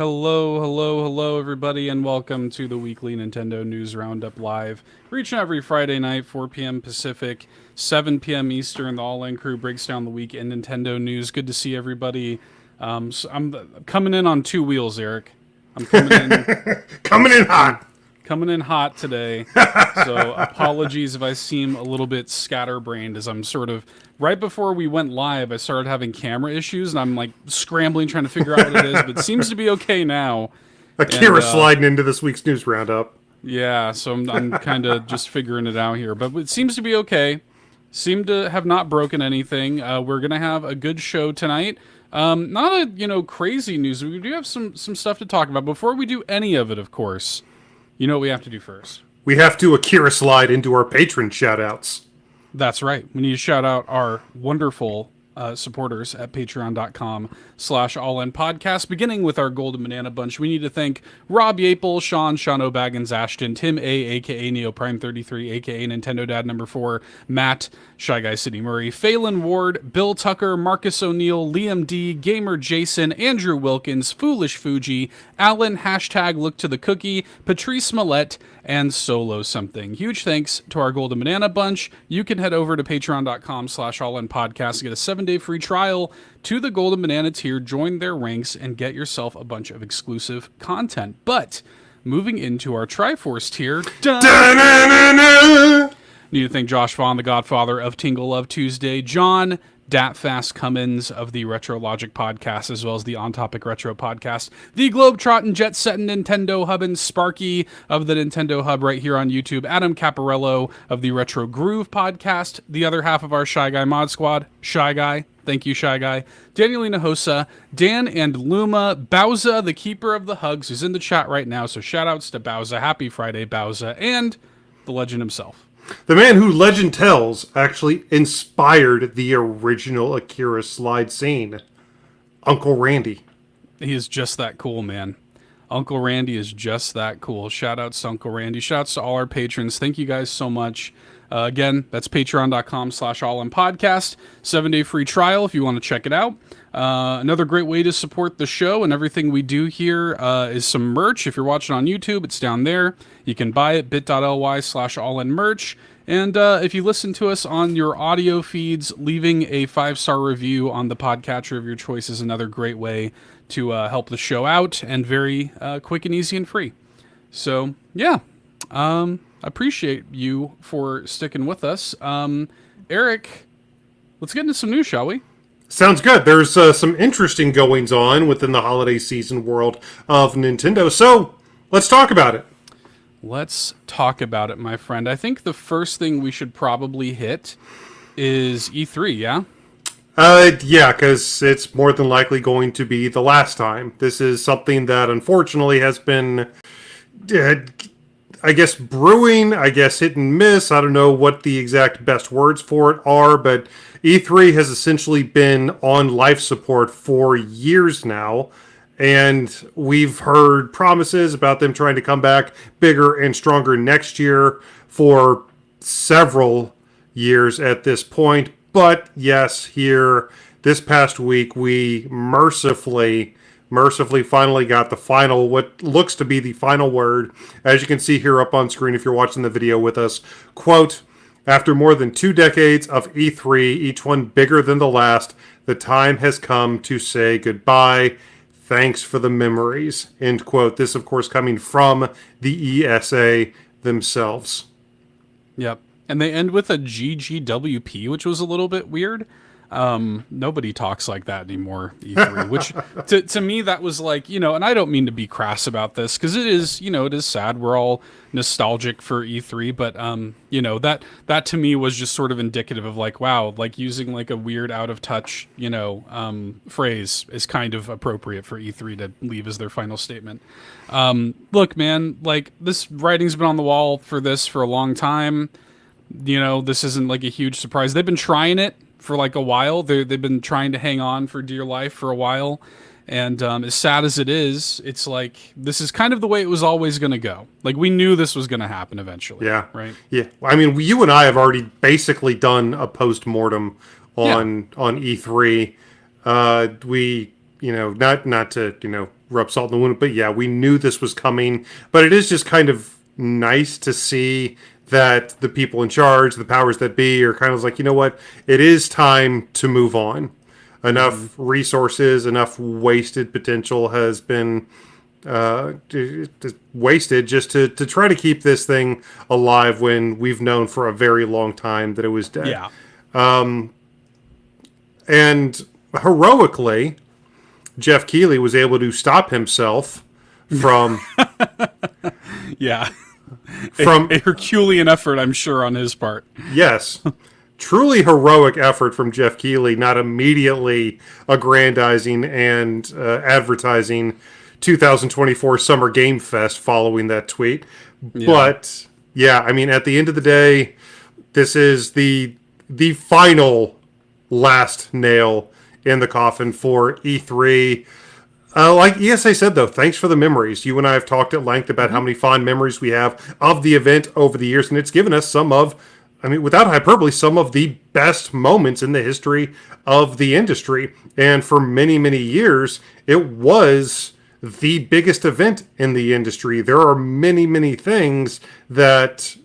Hello, everybody, and welcome to the weekly Nintendo News Roundup Live. Reaching every Friday night, 4 p.m. Pacific, 7 p.m. Eastern. The All-In Crew breaks down the week in Nintendo news. Good to see everybody. So I'm coming in on two wheels, Eric. I'm coming in. Coming in hot. Coming in hot today. So apologies if I seem a little bit scatterbrained, as I'm sort of right before we went live. I started having camera issues, and I'm like scrambling trying to figure out what it is, but it seems to be okay now. Akira sliding into this week's news roundup. Yeah, so I'm kind of just figuring it out here, but it seems to be okay. Seem to have not broken anything. We're gonna have a good show tonight. Not a crazy news. We do have some stuff to talk about. Before we do any of it, of course, you know what we have to do first. We have to Akira slide into our patron shoutouts. That's right. We need to shout out our wonderful supporters at patreon.com/allinpodcast, beginning with our Golden Banana Bunch. We need to thank Rob Yapel, Sean O'Baggins, Ashton, Tim A, a.k.a. Neo Prime 33, a.k.a. Nintendo Dad number 4, Matt, Shy Guy City Murray, Phelan Ward, Bill Tucker, Marcus O'Neill, Liam D, Gamer Jason, Andrew Wilkins, Foolish Fuji, Alan, Look to the Cookie, Patrice Millette, and Solo Something. Huge thanks to our Golden Banana Bunch. You can head over to patreon.com/allinpodcast to get a 7-day free trial to the Golden Banana tier, join their ranks, and get yourself a bunch of exclusive content. But moving into our Triforce tier, need to thank Josh Vaughn, the godfather of Tingle Love Tuesday, John Datfast Cummins of the Retro Logic podcast, as well as the On Topic Retro podcast, the Globetrotting Jet Setting Nintendo Hub, and Sparky of the Nintendo Hub right here on YouTube, Adam Caparello of the Retro Groove podcast, the other half of our Shy Guy Mod Squad, Shy Guy, thank you, Shy Guy, Danielina Hosa, Dan and Luma, Bowza, the Keeper of the Hugs, who's in the chat right now, so shout outs to Bowza, happy Friday, Bowza, and the legend himself. The man who legend tells actually inspired the original Akira slide scene, Uncle Randy. He is just that cool, man. Uncle Randy is just that cool. Shout outs to Uncle Randy. Shout outs to all our patrons. Thank you guys so much. Again, that's patreon.com/allinpodcast. 7-day free trial if you want to check it out. Another great way to support the show and everything we do here is some merch. If you're watching on YouTube, it's down there. You can buy it, bit.ly/allinmerch. And if you listen to us on your audio feeds, leaving a 5-star review on the podcatcher of your choice is another great way to help the show out, and very quick and easy and free. So, yeah. Appreciate you for sticking with us. Eric, let's get into some news, shall we? Sounds good. There's some interesting goings on within the holiday season world of Nintendo, so let's talk about it. Let's talk about it, my friend. I think the first thing we should probably hit is E3, yeah? Yeah, because it's more than likely going to be the last time. This is something that unfortunately has been, I guess, brewing, hit and miss. I don't know what the exact best words for it are, but E3 has essentially been on life support for years now. And we've heard promises about them trying to come back bigger and stronger next year for several years at this point. But yes, here this past week, we mercifully finally got the final, what looks to be the final word. As you can see here up on screen if you're watching the video with us. Quote, after more than 2 decades of E3, each one bigger than the last, the time has come to say goodbye. Thanks for the memories, end quote. This, of course, coming from the ESA themselves. Yep. And they end with a GGWP, which was a little bit weird. Nobody talks like that anymore, E3, which to me, that was like, and I don't mean to be crass about this, because it is sad. We're all nostalgic for E3, but, that to me was just sort of indicative of like, wow, like using like a weird out of touch, phrase is kind of appropriate for E3 to leave as their final statement. Look, man, like this writing's been on the wall for this for a long time. This isn't like a huge surprise. They've been trying it for like a while. They've been trying to hang on for dear life for a while. And as sad as it is, it's like, this is kind of the way it was always going to go. Like, we knew this was going to happen eventually. Yeah. Right? Yeah. I mean, you and I have already basically done a post-mortem on E3. We, not to, rub salt in the wound. But yeah, we knew this was coming. But it is just kind of nice to see that the people in charge, the powers that be, are kind of like, you know what? It is time to move on. Enough resources, enough wasted potential has been wasted just to try to keep this thing alive when we've known for a very long time that it was dead. Yeah. And heroically, Jeff Keighley was able to stop himself from Yeah. from A Herculean effort, I'm sure, on his part. yes, truly heroic effort from Jeff Keighley, not immediately aggrandizing and advertising 2024 Summer Game Fest following that tweet. Yeah. But yeah, I mean, at the end of the day, this is the final last nail in the coffin for E3. Like ESA said, though, thanks for the memories. You and I have talked at length about how many fond memories we have of the event over the years, and it's given us some of, I mean, without hyperbole, some of the best moments in the history of the industry. And for many, many years, it was the biggest event in the industry. There are many, many things that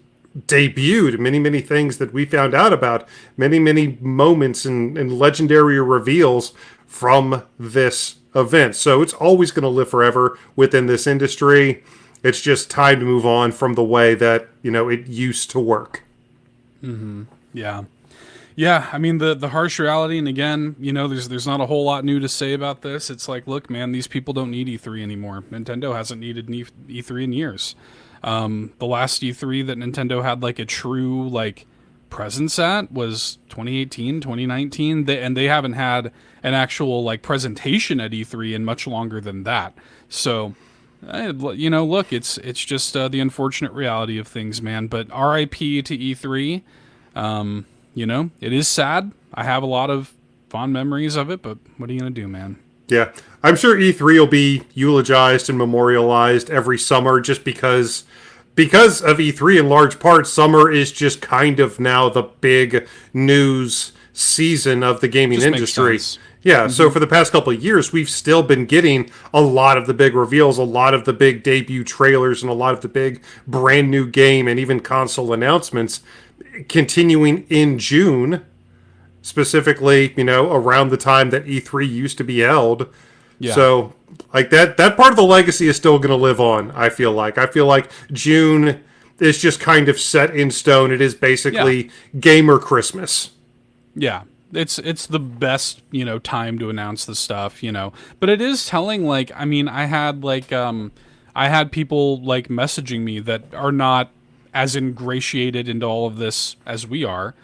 debuted, many, many things that we found out about, many, many moments and legendary reveals from this event. So it's always going to live forever within this industry. It's just time to move on from the way that, you know, it used to work. Yeah. Yeah, I mean, the harsh reality, and again, you know, there's not a whole lot new to say about this. It's like, look, man, these people don't need E3 anymore. Nintendo hasn't needed E3 in years. The last E3 that Nintendo had like a true like presence at was 2018, 2019, and they haven't had an actual like presentation at E3 in much longer than that. So, you know, look, it's just the unfortunate reality of things, man. But RIP to E3. You know, it is sad. I have a lot of fond memories of it, but what are you going to do, man? Yeah. I'm sure E3 will be eulogized and memorialized every summer just because of E3 in large part. Summer is just kind of now the big news season of the gaming Just makes industry. sense. Yeah, so for the past couple of years, we've still been getting a lot of the big reveals, a lot of the big debut trailers, and a lot of the big brand new game and even console announcements continuing in June, specifically, you know, around the time that E3 used to be held. Yeah. So, like, that part of the legacy is still going to live on, I feel like. I feel like June is just kind of set in stone. It is basically gamer Christmas. Yeah. It's the best, you know, time to announce the stuff, you know. But it is telling, like, I mean, I had people like messaging me that are not as ingratiated into all of this as we are.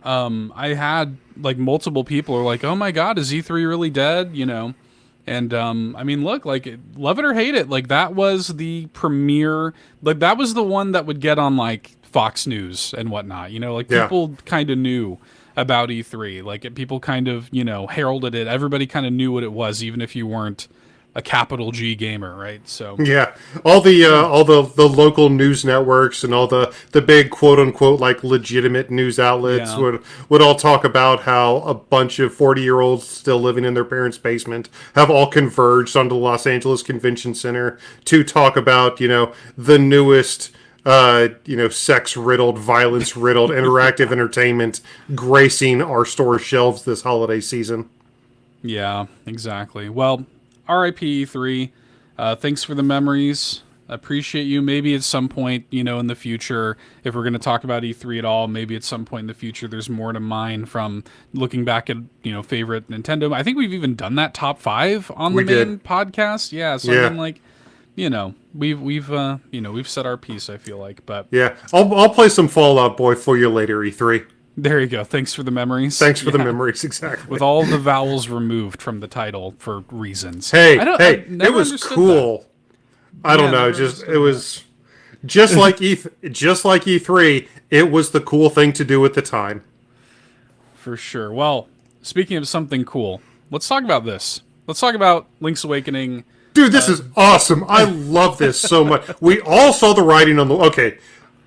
I had like multiple people are like, "Oh my God, is E3 really dead?" You know, and I mean, look, like, love it or hate it, like that was the premiere, like that was the one that would get on like Fox News and whatnot. You know, like people kind of knew about E3, like people kind of, you know, heralded it. Everybody kind of knew what it was, even if you weren't a capital G gamer, right? So yeah, all the local news networks and all the big quote unquote like legitimate news outlets would all talk about how a bunch of 40-year-olds still living in their parents' basement have all converged onto the Los Angeles Convention Center to talk about, you know, the newest you know, sex-riddled, violence-riddled interactive entertainment gracing our store shelves this holiday season. Yeah, exactly. Well, RIP E3. Thanks for the memories. Appreciate you. Maybe at some point, you know, in the future, if we're going to talk about E3 at all, maybe at some point in the future, there's more to mine from looking back at, you know, favorite Nintendo. I think we've even done that top 5 on the main podcast. Yeah. So I mean, like, you know, we've said our piece, I feel like, but yeah, I'll play some Fallout Boy for you later, E3. There you go. Thanks for the memories. Thanks for the memories, exactly. With all the vowels removed from the title for reasons. Hey, it was cool. I don't know, it was just like E3, it was the cool thing to do at the time. For sure. Well, speaking of something cool, let's talk about this. Let's talk about Link's Awakening. Dude, this is awesome. I love this so much. We all saw the writing on the... Okay,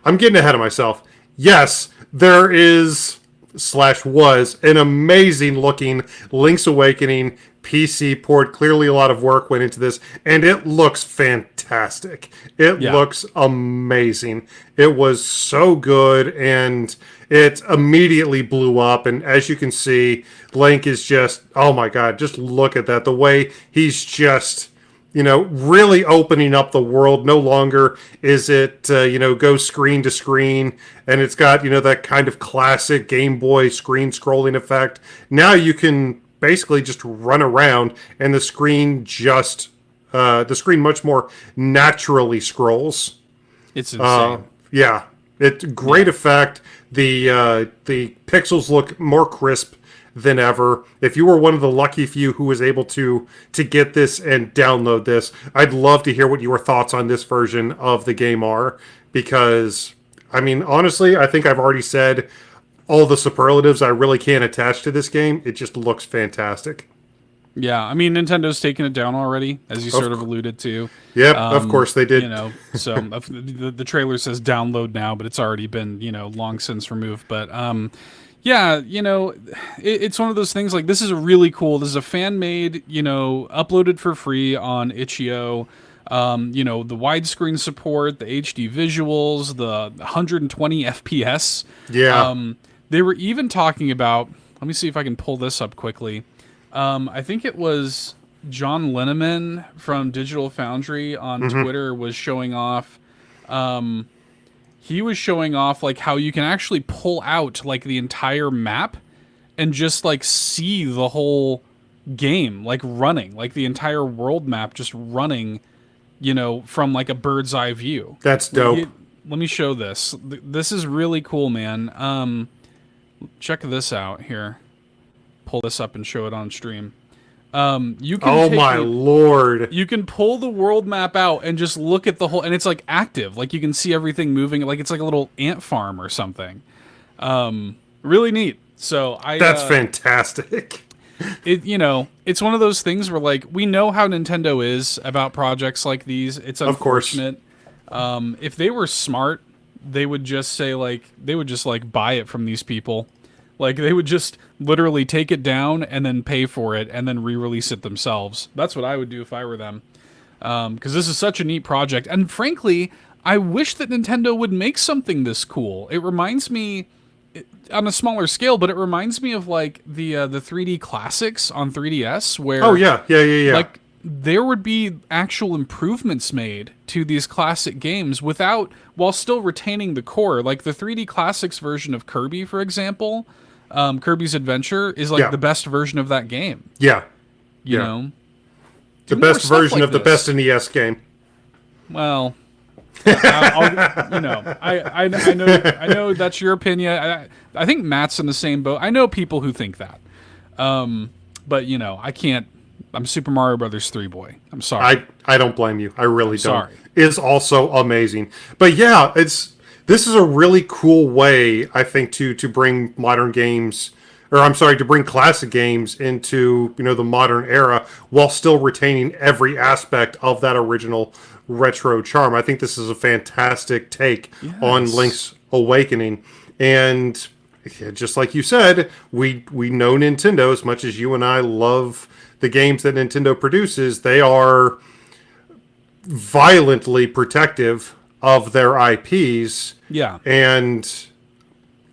I'm getting ahead of myself. Yes, there is slash was an amazing looking Link's Awakening PC port. Clearly a lot of work went into this, and it looks fantastic. It looks amazing. It was so good, and it immediately blew up. And as you can see, Link is just, oh my god, just look at that. The way he's just, really opening up the world. No longer is it, go screen to screen, and it's got, that kind of classic Game Boy screen scrolling effect. Now you can basically just run around, and the screen much more naturally scrolls. It's insane. Yeah, it's great effect. The pixels look more crisp than ever. If you were one of the lucky few who was able to get this and download this, I'd love to hear what your thoughts on this version of the game are, because, I mean, honestly, I think I've already said all the superlatives I really can't attach to this game. It just looks fantastic. Yeah, I mean, Nintendo's taken it down already, as you sort of alluded to. Yep, of course they did. So the trailer says download now, but it's already been, long since removed. But yeah, it's one of those things, like, this is a fan-made, uploaded for free on itch.io. The widescreen support, the HD visuals, the 120 FPS. Yeah. They were even talking about, let me see if I can pull this up quickly. I think it was John Linneman from Digital Foundry on Twitter was showing off. He was showing off, like, how you can actually pull out, like, the entire map and just, like, see the whole game, like, running, like the entire world map just running, from, like, a bird's eye view. That's dope. Let me show this. This is really cool, man. Check this out here. Pull this up and show it on stream. You can oh my lord! You can pull the world map out and just look at the whole, and it's like active. Like, you can see everything moving. Like, it's like a little ant farm or something. Really neat. So that's fantastic. It's one of those things where, like, we know how Nintendo is about projects like these. It's unfortunate. If they were smart, they would just say, like, buy it from these people. Like, they would just literally take it down and then pay for it and then re-release it themselves. That's what I would do if I were them. Because this is such a neat project. And frankly, I wish that Nintendo would make something this cool. It reminds me, on a smaller scale, but it reminds me of, like, the 3D classics on 3DS, where... Oh, yeah. Like, there would be actual improvements made to these classic games while still retaining the core. Like, the 3D classics version of Kirby, for example... Kirby's Adventure is, like, the best version of that game. Yeah. You know? The best version of the best NES game. Well, I know that's your opinion. I think Matt's in the same boat. I know people who think that. But, I can't. I'm Super Mario Brothers 3 boy. I'm sorry. I don't blame you. I really don't. Sorry. It's also amazing. But yeah, this is a really cool way, I think, to bring modern games, to bring classic games into, the modern era while still retaining every aspect of that original retro charm. I think this is a fantastic take on Link's Awakening. And just like you said, we know Nintendo, as much as you and I love the games that Nintendo produces, they are violently protective of their IPs. Yeah. And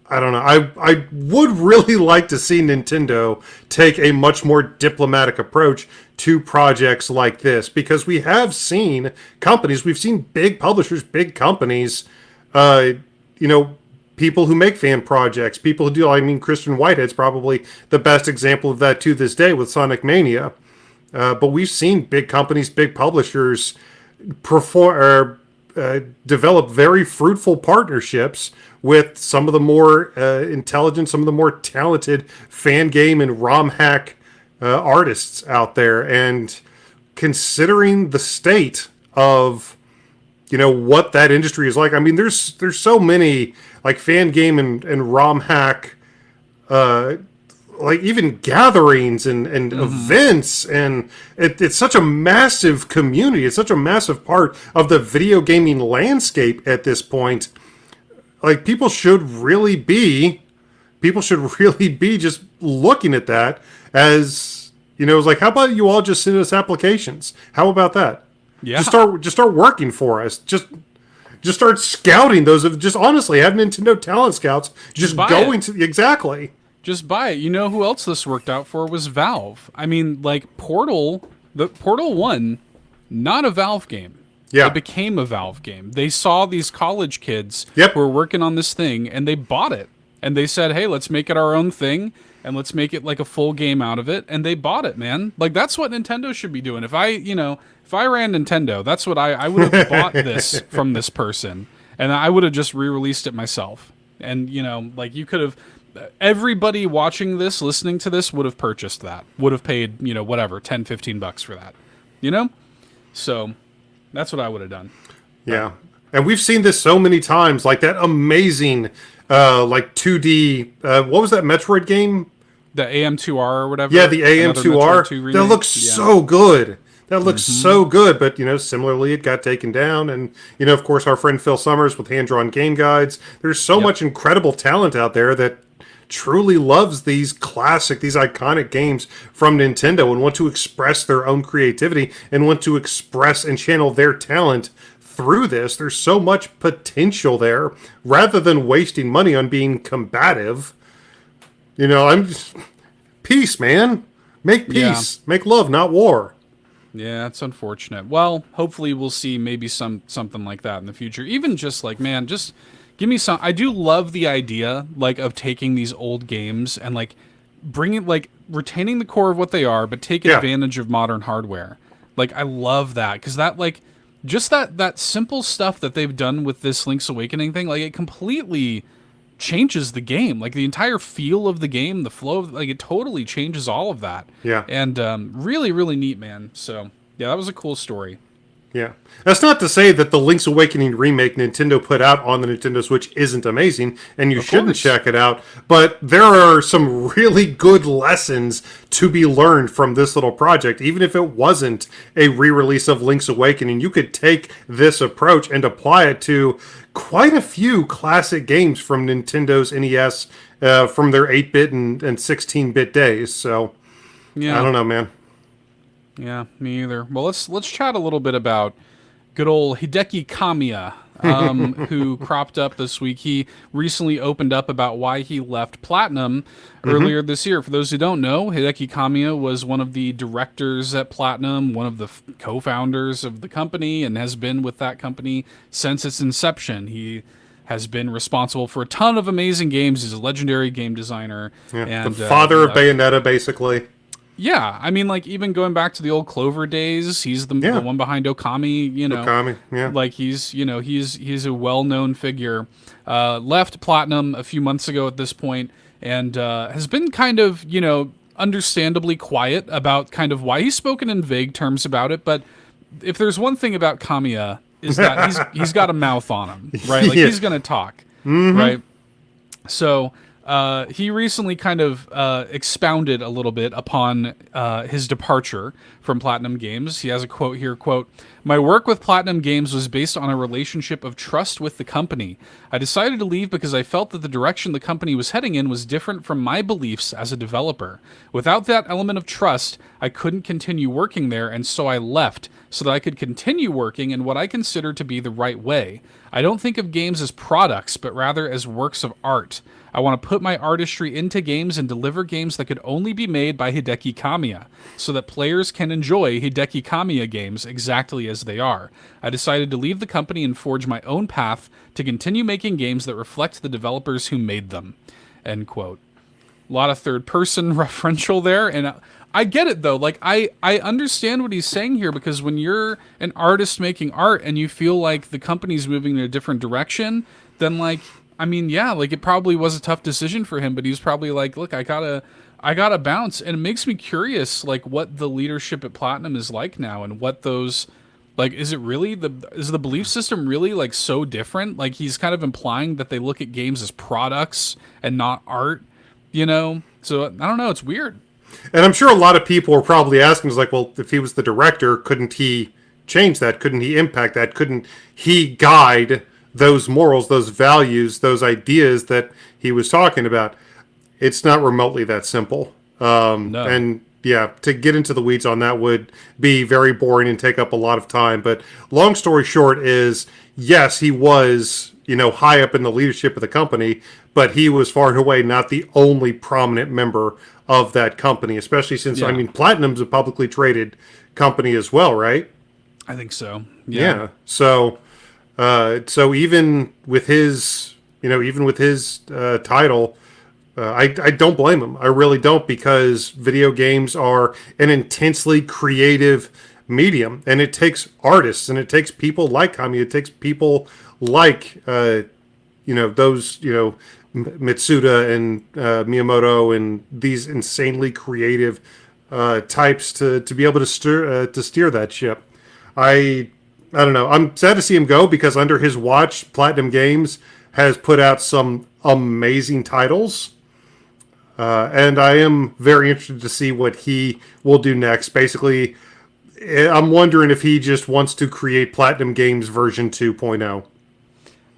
I don't know. I would really like to see Nintendo take a much more diplomatic approach to projects like this, because we have seen companies, we've seen big publishers, big companies, people who make fan projects, people who do, I mean, Christian Whitehead's probably the best example of that to this day with Sonic Mania. But we've seen big companies, big publishers develop very fruitful partnerships with some of the more intelligent, some of the more talented fan game and ROM hack artists out there. And considering the state of, what that industry is like, I mean, there's so many, like, fan game and ROM hack, like, even gatherings and events, and it's such a massive community. It's such a massive part of the video gaming landscape at this point. Like, people should really be, people should really be just looking at that as, it's like, how about you all just send us applications? How about that? Yeah. Just start working for us. Just start scouting those of just honestly have Nintendo talent scouts just going to exactly. Just buy it. You know who else this worked out for was Valve. I mean, like Portal 1, not a Valve game. Yeah. It became a Valve game. They saw these college kids Yep. who were working on this thing, and they bought it. And they said, hey, let's make it our own thing, and let's make it like a full game out of it. And they bought it, man. Like, that's what Nintendo should be doing. If I ran Nintendo, that's what I would have bought this from this person. And I would have just re-released it myself. And, like, you could have... Everybody watching this, listening to this, would have purchased that. Would have paid, whatever, $10, $15 for that. So... that's what I would have done. Yeah. And we've seen this so many times, like that amazing, like 2D, what was that Metroid game? The AM2R or whatever? Yeah, the AM2R. That looks so good. That looks so good. But, similarly, it got taken down. And, of course, our friend Phil Summers with hand-drawn game guides. There's so much incredible talent out there that truly loves these classic, these iconic games from Nintendo and want to express their own creativity and want to express and channel their talent through this. There's so much potential there rather than wasting money on being combative. I'm just, peace, man. Make peace. Yeah. Make love, not war. Yeah, it's unfortunate. Well, hopefully we'll see maybe something like that in the future. Even just like, man, just give me some. I do love the idea, like, of taking these old games and like bringing, like, retaining the core of what they are, but take advantage of modern hardware. Like, I love that because that, like, just that simple stuff that they've done with this Link's Awakening thing, like, it completely changes the game. Like, the entire feel of the game, the flow of, like, it totally changes all of that. Yeah, and really, really neat, man. So yeah, that was a cool story. Yeah. That's not to say that the Link's Awakening remake Nintendo put out on the Nintendo Switch isn't amazing, and you shouldn't check it out, but there are some really good lessons to be learned from this little project. Even if it wasn't a re-release of Link's Awakening, you could take this approach and apply it to quite a few classic games from Nintendo's NES from their 8-bit and 16-bit days. So, yeah. I don't know, man. Yeah, me either. Well, let's chat a little bit about good old Hideki Kamiya, who cropped up this week. He recently opened up about why he left Platinum earlier this year. For those who don't know, Hideki Kamiya was one of the directors at Platinum, one of the co-founders of the company, and has been with that company since its inception. He has been responsible for a ton of amazing games. He's a legendary game designer. Yeah, and the father of Bayonetta, basically. Yeah, I mean, like, even going back to the old Clover days, he's the one behind Okami, Okami, yeah. Like, he's a well-known figure. Left Platinum a few months ago at this point, and has been kind of, understandably quiet about kind of why. He's spoken in vague terms about it, but if there's one thing about Kamiya, is that he's got a mouth on him, right? Like, he's going to talk, right? So... he recently kind of expounded a little bit upon his departure from Platinum Games. He has a quote here, quote, "My work with Platinum Games was based on a relationship of trust with the company. I decided to leave because I felt that the direction the company was heading in was different from my beliefs as a developer. Without that element of trust, I couldn't continue working there, and so I left so that I could continue working in what I consider to be the right way. I don't think of games as products, but rather as works of art. I want to put my artistry into games and deliver games that could only be made by Hideki Kamiya, so that players can enjoy Hideki Kamiya games exactly as they are. I decided to leave the company and forge my own path to continue making games that reflect the developers who made them." End quote. A lot of third-person referential there, and I get it, though. Like, I understand what he's saying here, because when you're an artist making art and you feel like the company's moving in a different direction, then, like... I mean, yeah, like, it probably was a tough decision for him, but he was probably like, look, I gotta bounce. And it makes me curious, like, what the leadership at Platinum is like now, and what those, like, is the belief system really, like, so different? Like, he's kind of implying that they look at games as products and not art, So, I don't know, it's weird. And I'm sure a lot of people are probably asking, like, well, if he was the director, couldn't he change that? Couldn't he impact that? Couldn't he guide those morals, those values, those ideas that he was talking about? it's not remotely that simple. No. And yeah, to get into the weeds on that would be very boring and take up a lot of time. But long story short is, yes, he was, high up in the leadership of the company, but he was far and away not the only prominent member of that company, especially since, Yeah. Platinum's a publicly traded company as well, right? I think so. Yeah. So, even with his, title, I don't blame him. I really don't, because video games are an intensely creative medium, and it takes artists, and it takes people like Kami. It takes people like, those, Mitsuda and Miyamoto and these insanely creative types to be able to steer that ship. I don't know. I'm sad to see him go, because under his watch, Platinum Games has put out some amazing titles. And I am very interested to see what he will do next. Basically, I'm wondering if he just wants to create Platinum Games version 2.0.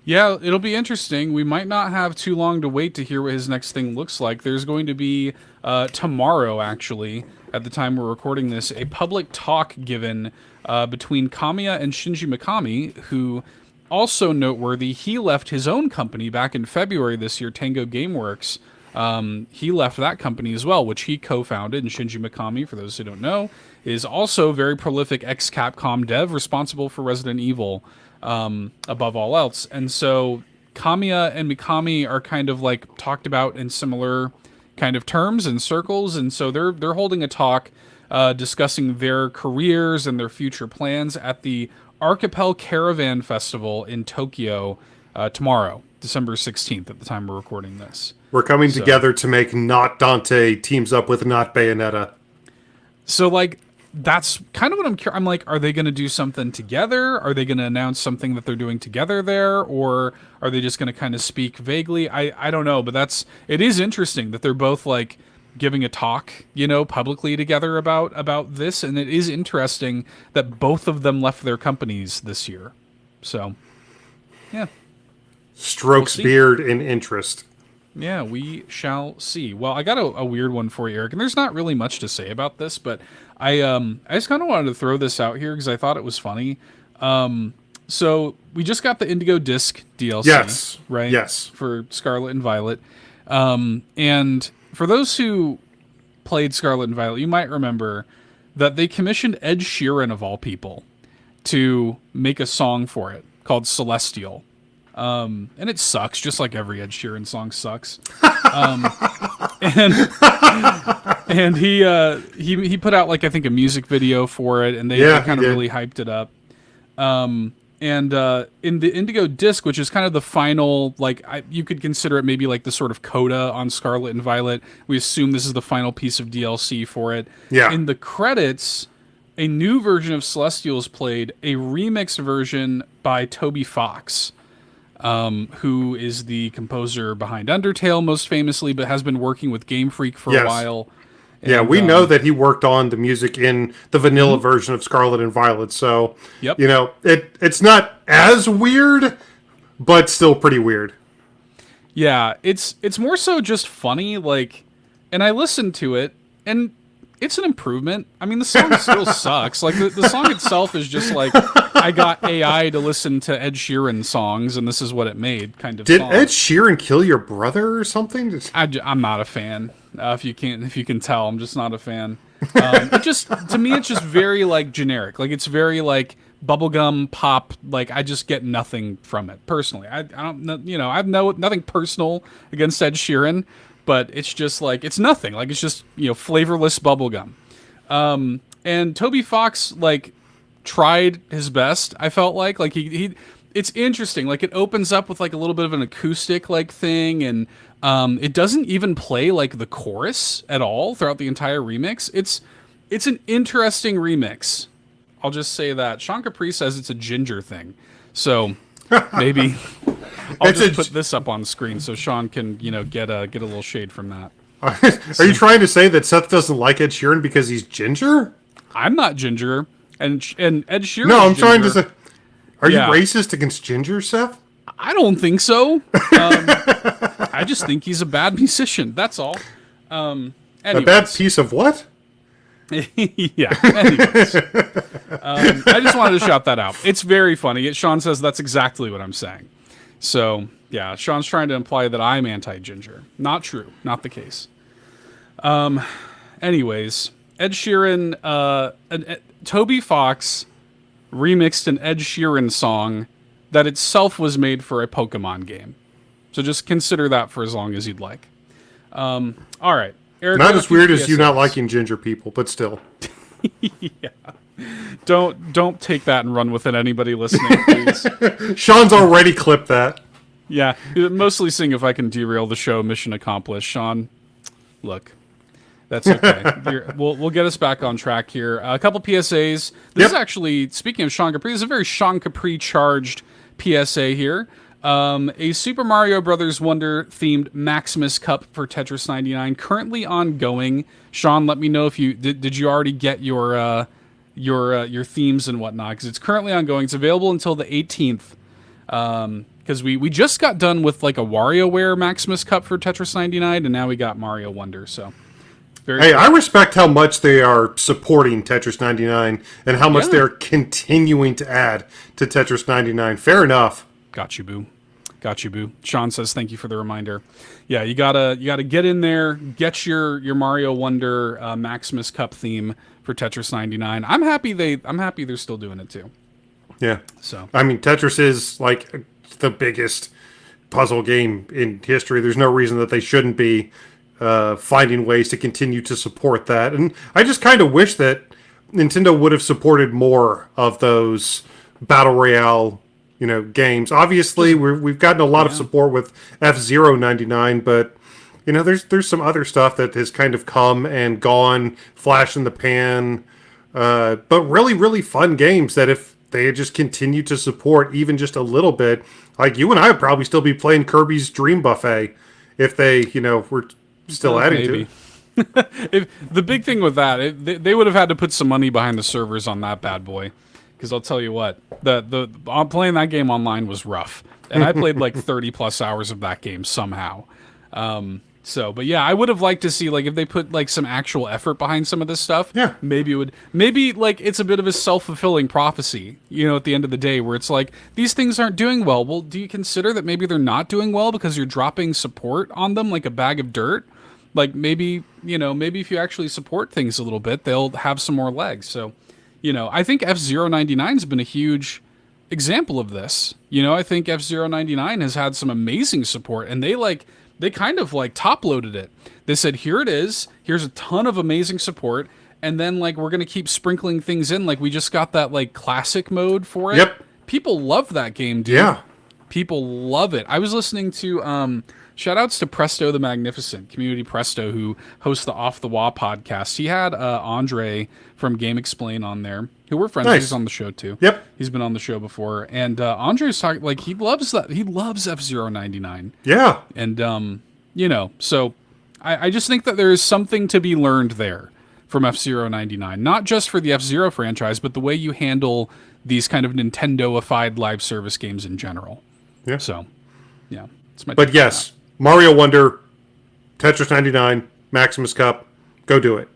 Yeah, it'll be interesting. We might not have too long to wait to hear what his next thing looks like. There's going to be, tomorrow, actually, at the time we're recording this, a public talk given between Kamiya and Shinji Mikami, who, also noteworthy, he left his own company back in February this year, Tango Gameworks. He left that company as well, which he co-founded, and Shinji Mikami, for those who don't know, is also a very prolific ex-Capcom dev responsible for Resident Evil, above all else. And so Kamiya and Mikami are kind of like talked about in similar kind of terms and circles, and so they're holding a talk discussing their careers and their future plans at the Archipel Caravan Festival in Tokyo tomorrow, December 16th, at the time we're recording this. We're coming together to make Not Dante teams up with Not Bayonetta. So, like, that's kind of what I'm like, are they going to do something together? Are they going to announce something that they're doing together there? Or are they just going to kind of speak vaguely? I don't know, but it is interesting that they're both, like, giving a talk, publicly together about this. And it is interesting that both of them left their companies this year. So, yeah. Strokes beard in interest. Yeah, we shall see. Well, I got a weird one for you, Eric, and there's not really much to say about this, but I just kind of wanted to throw this out here because I thought it was funny. So we just got the Indigo Disc DLC, yes, right? Yes, for Scarlet and Violet. And for those who played Scarlet and Violet, you might remember that they commissioned Ed Sheeran, of all people, to make a song for it called Celestial. And it sucks, just like every Ed Sheeran song sucks. And he put out, like, I think a music video for it, and they kind of really hyped it up. And in the Indigo Disc, which is kind of the final, like, you could consider it maybe like the sort of coda on Scarlet and Violet. We assume this is the final piece of DLC for it. Yeah. In the credits, a new version of Celestial is played, a remixed version by Toby Fox. Who is the composer behind Undertale most famously, but has been working with Game Freak for a while. And, we know that he worked on the music in the vanilla version of Scarlet and Violet, so it's not as weird, but still pretty weird. Yeah, it's more so just funny, like, and I listened to it, and it's an improvement. I mean, the song still sucks. Like, the song itself is just like, I got AI to listen to Ed Sheeran songs, and this is what it made, kind of. Did song. Ed Sheeran kill your brother or something? I'm not a fan. If you can tell, I'm just not a fan. To me, it's just very, like, generic. Like, it's very, like, bubblegum pop. Like, I just get nothing from it personally. I don't, I have nothing personal against Ed Sheeran, but it's just like, it's nothing. Like, it's just, flavorless bubblegum. And Toby Fox, like, tried his best. I felt like he it's interesting. Like, it opens up with, like, a little bit of an acoustic, like, thing, and it doesn't even play, like, the chorus at all throughout the entire remix. It's an interesting remix. I'll just say that. Sean Capri says it's a ginger thing, so maybe I'll just put this up on screen so Sean can get a little shade from that. Are you trying to say that Seth doesn't like Ed Sheeran because he's ginger? I'm not ginger. And Ed Sheeran. No, I'm trying to say. Are you racist against ginger, Seth? I don't think so. I I just think he's a bad musician. That's all. A bad piece of what? Yeah. Anyways, I just wanted to shout that out. It's very funny. Sean says that's exactly what I'm saying. So yeah, Sean's trying to imply that I'm anti-Ginger. Not true. Not the case. Anyways, Ed Sheeran, Toby Fox remixed an Ed Sheeran song that itself was made for a Pokemon game. So just consider that for as long as you'd like. All right. Eric, not as weird as you not liking ginger people, but still. Yeah. Don't take that and run with it, anybody listening, please. Sean's already clipped that. Yeah. Mostly seeing if I can derail the show. Mission accomplished. Sean, look. That's okay. We'll get us back on track here. A couple PSAs. This is actually, speaking of Sean Capri, this is a very Sean Capri charged PSA here. A Super Mario Brothers Wonder themed Maximus Cup for Tetris 99 currently ongoing. Sean, let me know if you did you already get your themes and whatnot, because it's currently ongoing. It's available until the 18th. Because we just got done with like a WarioWare Maximus Cup for Tetris 99, and now we got Mario Wonder. So. Hey, I respect how much they are supporting Tetris 99 and how much they're continuing to add to Tetris 99. Fair enough. Got you, boo. Got you, boo. Sean says thank you for the reminder. Yeah, you gotta get in there, get your Mario Wonder Maximus Cup theme for Tetris 99. I'm happy they're still doing it too. Yeah. So I mean, Tetris is like the biggest puzzle game in history. There's no reason that they shouldn't be finding ways to continue to support that. And I just kind of wish that Nintendo would have supported more of those battle royale, games. Obviously, we've gotten a lot of support with F-Zero 99, but there's some other stuff that has kind of come and gone, flash in the pan. But really, really fun games that if they had just continued to support even just a little bit, like you and I would probably still be playing Kirby's Dream Buffet if they, were still adding to it. The big thing with that, they would have had to put some money behind the servers on that bad boy. Because I'll tell you what, the playing that game online was rough, and I played like 30 plus hours of that game somehow. But yeah, I would have liked to see like if they put like some actual effort behind some of this stuff. Yeah, maybe like it's a bit of a self-fulfilling prophecy, at the end of the day, where it's like these things aren't doing well. Well, do you consider that maybe they're not doing well because you're dropping support on them like a bag of dirt? Like maybe if you actually support things a little bit, they'll have some more legs. So. I think F-Zero 99 has been a huge example of this. I think F-Zero 99 has had some amazing support, and they kind of like top-loaded it. They said, here it is, here's a ton of amazing support, and then like we're going to keep sprinkling things in. Like we just got that like classic mode for it. Yep. People love that game, dude. Yeah. People love it. I was listening to shout-outs to Presto the Magnificent, Community Presto, who hosts the Off the Wall podcast. He had Andre from Game Explain on there, who we're friends with. He's on the show, too. Yep. He's been on the show before. And Andre's talking, like, he loves that. He loves F-Zero 99. Yeah. And, so I just think that there is something to be learned there from F-Zero 99. Not just for the F-Zero franchise, but the way you handle these kind of Nintendo-ified live service games in general. Yeah. So, yeah. But yes, Mario Wonder, Tetris 99, Maximus Cup, go do it.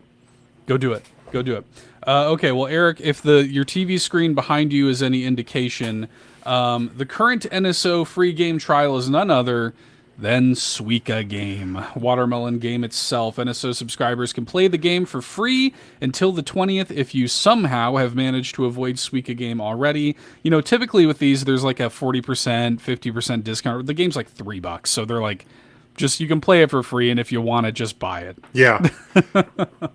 Go do it. Go do it. Okay, well, Eric, if your TV screen behind you is any indication, the current NSO free game trial is none other than Suika Game. Watermelon Game itself. NSO subscribers can play the game for free until the 20th if you somehow have managed to avoid Suika Game already. Typically with these, there's like a 40%, 50% discount. The game's like $3, so they're like, you can play it for free, and if you want it, just buy it. Yeah.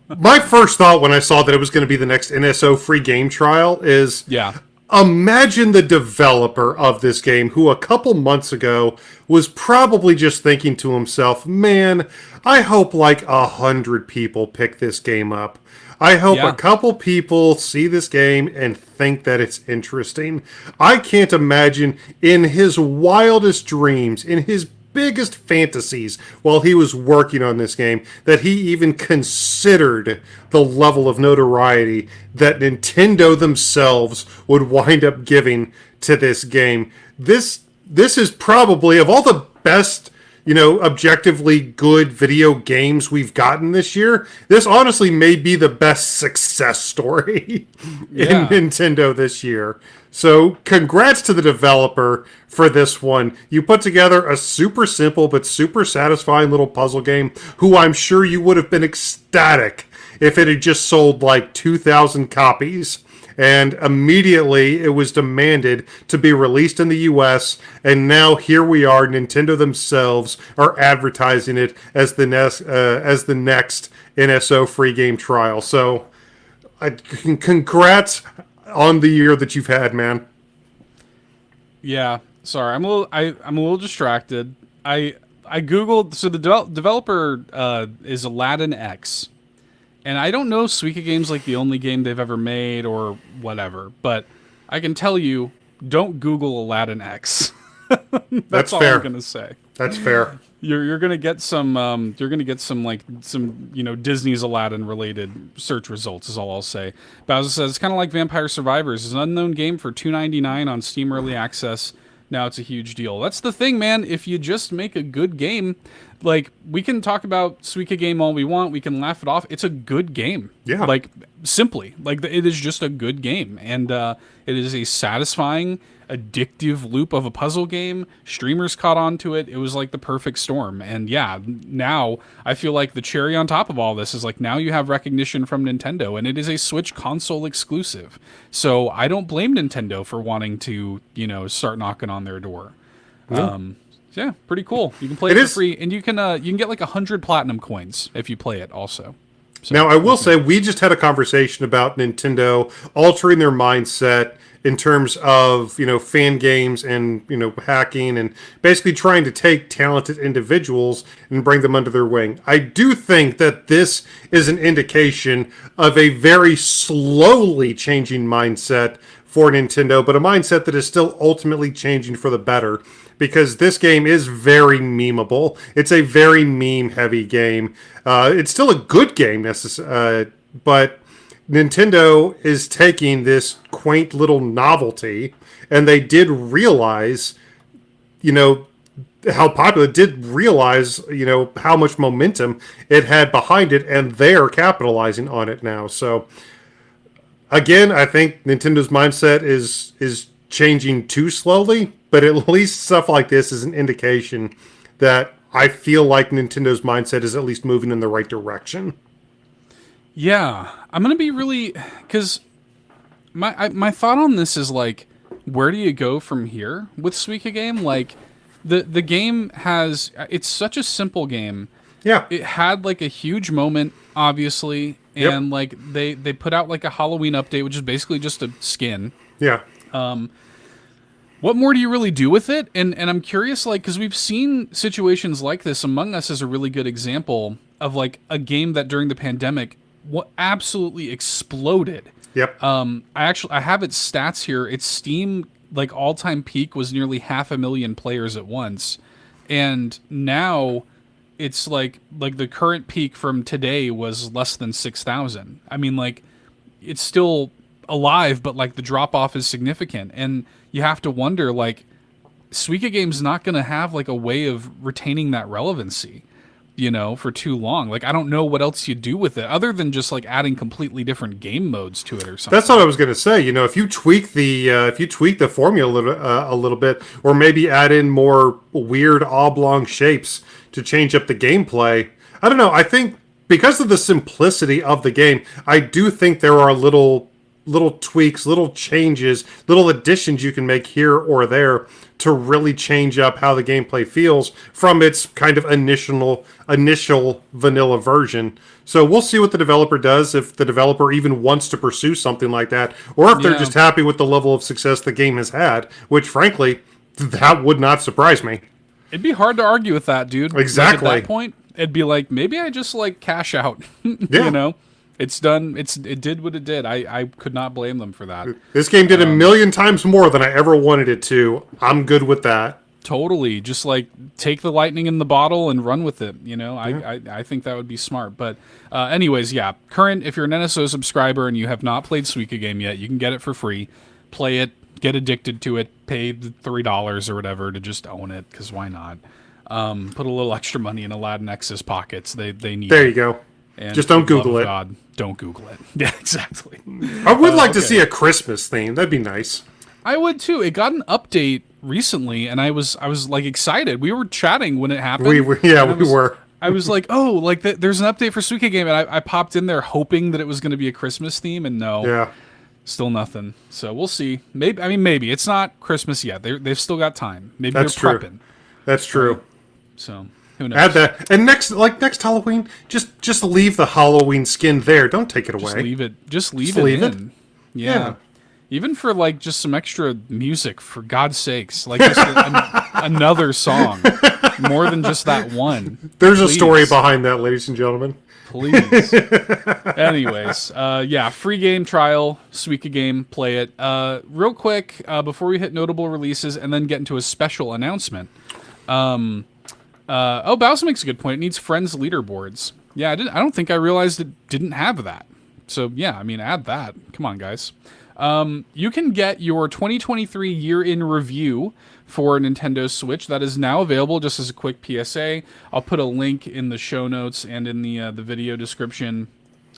My first thought when I saw that it was going to be the next NSO free game trial is... Yeah. Imagine the developer of this game who a couple months ago was probably just thinking to himself, man, I hope like 100 people pick this game up. I hope a couple people see this game and think that it's interesting. I can't imagine in his wildest dreams, in his biggest fantasies while he was working on this game, that he even considered the level of notoriety that Nintendo themselves would wind up giving to this game. This is probably, of all the best objectively good video games we've gotten this year, this honestly may be the best success story in Yeah. Nintendo this year. So, congrats to the developer for this one. You put together a super simple but super satisfying little puzzle game, who I'm sure you would have been ecstatic if it had just sold like 2,000 copies. And immediately it was demanded to be released in the US, and now here we are. Nintendo themselves are advertising it as the next NSO free game trial. So, congrats on the year that you've had, man. Yeah. Sorry, I'm a little distracted. I googled, so the developer is Aladdin X. And I don't know if Suika Game's like the only game they've ever made or whatever, but I can tell you, don't Google Aladdin X. That's all fair. I'm gonna say. That's fair. You're gonna get some Disney's Aladdin related search results is all I'll say. Bowser says it's kind of like Vampire Survivors. It's an unknown game for $2.99 on Steam Early Access. Now it's a huge deal. That's the thing, man. If you just make a good game, like, we can talk about Suika Game all we want. We can laugh it off. It's a good game. Yeah. Like, simply. Like, it is just a good game. And it is a satisfying, addictive loop of a puzzle game. Streamers caught on to it. It was like the perfect storm. And yeah, now I feel like the cherry on top of all this is like, now you have recognition from Nintendo, and it is a Switch console exclusive. So I don't blame Nintendo for wanting to, start knocking on their door. Yeah. Yeah, pretty cool. You can play it for free, and you can get like 100 platinum coins if you play it also. So, now, I will say, we just had a conversation about Nintendo altering their mindset in terms of, fan games and, hacking, and basically trying to take talented individuals and bring them under their wing. I do think that this is an indication of a very slowly changing mindset for Nintendo, but a mindset that is still ultimately changing for the better, because this game is very memeable. It's a very meme-heavy game. It's still a good game, but Nintendo is taking this quaint little novelty, and they did realize, how popular, did realize, how much momentum it had behind it, and they're capitalizing on it now. So, again, I think Nintendo's mindset is changing too slowly, but at least stuff like this is an indication that I feel like Nintendo's mindset is at least moving in the right direction. Yeah, I'm gonna be really, because my thought on this is like, where do you go from here with Suika Game? Like, the game it's such a simple game. Yeah, it had like a huge moment, obviously, and like they put out like a Halloween update, which is basically just a skin. Yeah. What more do you really do with it? And I'm curious, like, because we've seen situations like this. Among Us is a really good example of like a game that during the pandemic absolutely exploded. Yep. I have its stats here. Its Steam like all-time peak was nearly 500,000 players at once, and now it's like the current peak from today was less than 6,000. I mean, like, it's still alive, but like the drop off is significant, and you have to wonder, like, Suika Game's not going to have like a way of retaining that relevancy, for too long. Like, I don't know what else you do with it other than just like adding completely different game modes to it or something. That's what I was going to say. If you tweak the formula a little bit, or maybe add in more weird oblong shapes to change up the gameplay. I don't know. I think because of the simplicity of the game, I do think there are little tweaks, little changes, little additions you can make here or there to really change up how the gameplay feels from its kind of initial vanilla version. So we'll see what the developer does, if the developer even wants to pursue something like that, or if they're just happy with the level of success the game has had, which frankly, that would not surprise me. It'd be hard to argue with that, dude. Exactly. Like, at that point, it'd be like, maybe I just like cash out. Yeah. It's done. It did what it did. I could not blame them for that. This game did a million times more than I ever wanted it to. I'm good with that. Totally. Just like take the lightning in the bottle and run with it. I think that would be smart. But anyways, yeah. Current, if you're an NSO subscriber and you have not played Suika Game yet, you can get it for free. Play it. Get addicted to it. Pay the $3 or whatever to just own it, because why not? Put a little extra money in Aladdin X's pockets. They need There it. you go. And Just don't for the love Google of it. God, don't Google it. Yeah, exactly. I would like to okay. see a Christmas theme. That'd be nice. I would too. It got an update recently, and I was like excited. We were chatting when it happened. We were. I was like, oh, like there's an update for Suika Game, and I popped in there hoping that it was going to be a Christmas theme, and no, Yeah. still nothing. So we'll see. Maybe it's not Christmas yet. They've still got time. Maybe That's they're true. prepping. That's true. So who knows? Add that. And next Halloween, just leave the Halloween skin there. Don't take it Just away. leave it. Just leave Just it leave in. it? Yeah. Yeah. Even for like just some extra music, for God's sakes, like just another song, more than just that one. There's Please. a story behind that, ladies and gentlemen. Please. Anyways, yeah, free game trial, Suika Game, play it. Real quick, before we hit notable releases and then get into a special announcement. Bowser makes a good point. It needs friends leaderboards. Yeah, I don't think I realized it didn't have that. So yeah, I mean, add that. Come on, guys. You can get your 2023 year in review for Nintendo Switch. That is now available. Just as a quick PSA, I'll put a link in the show notes and in the video description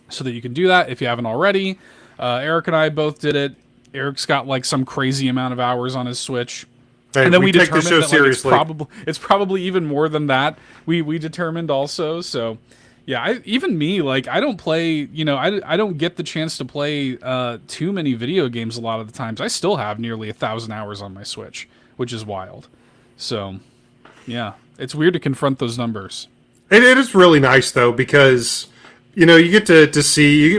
so that you can do that if you haven't already. Eric and I both did it. Eric's got like some crazy amount of hours on his Switch. Hey, And then we take the determined show that seriously. like, it's probably even more than that. We determined also. So yeah, even me, like I don't play, I don't get the chance to play too many video games a lot of the times. I still have nearly 1,000 hours on my Switch, which is wild. So yeah, it's weird to confront those numbers. It is really nice though, because you get to see, you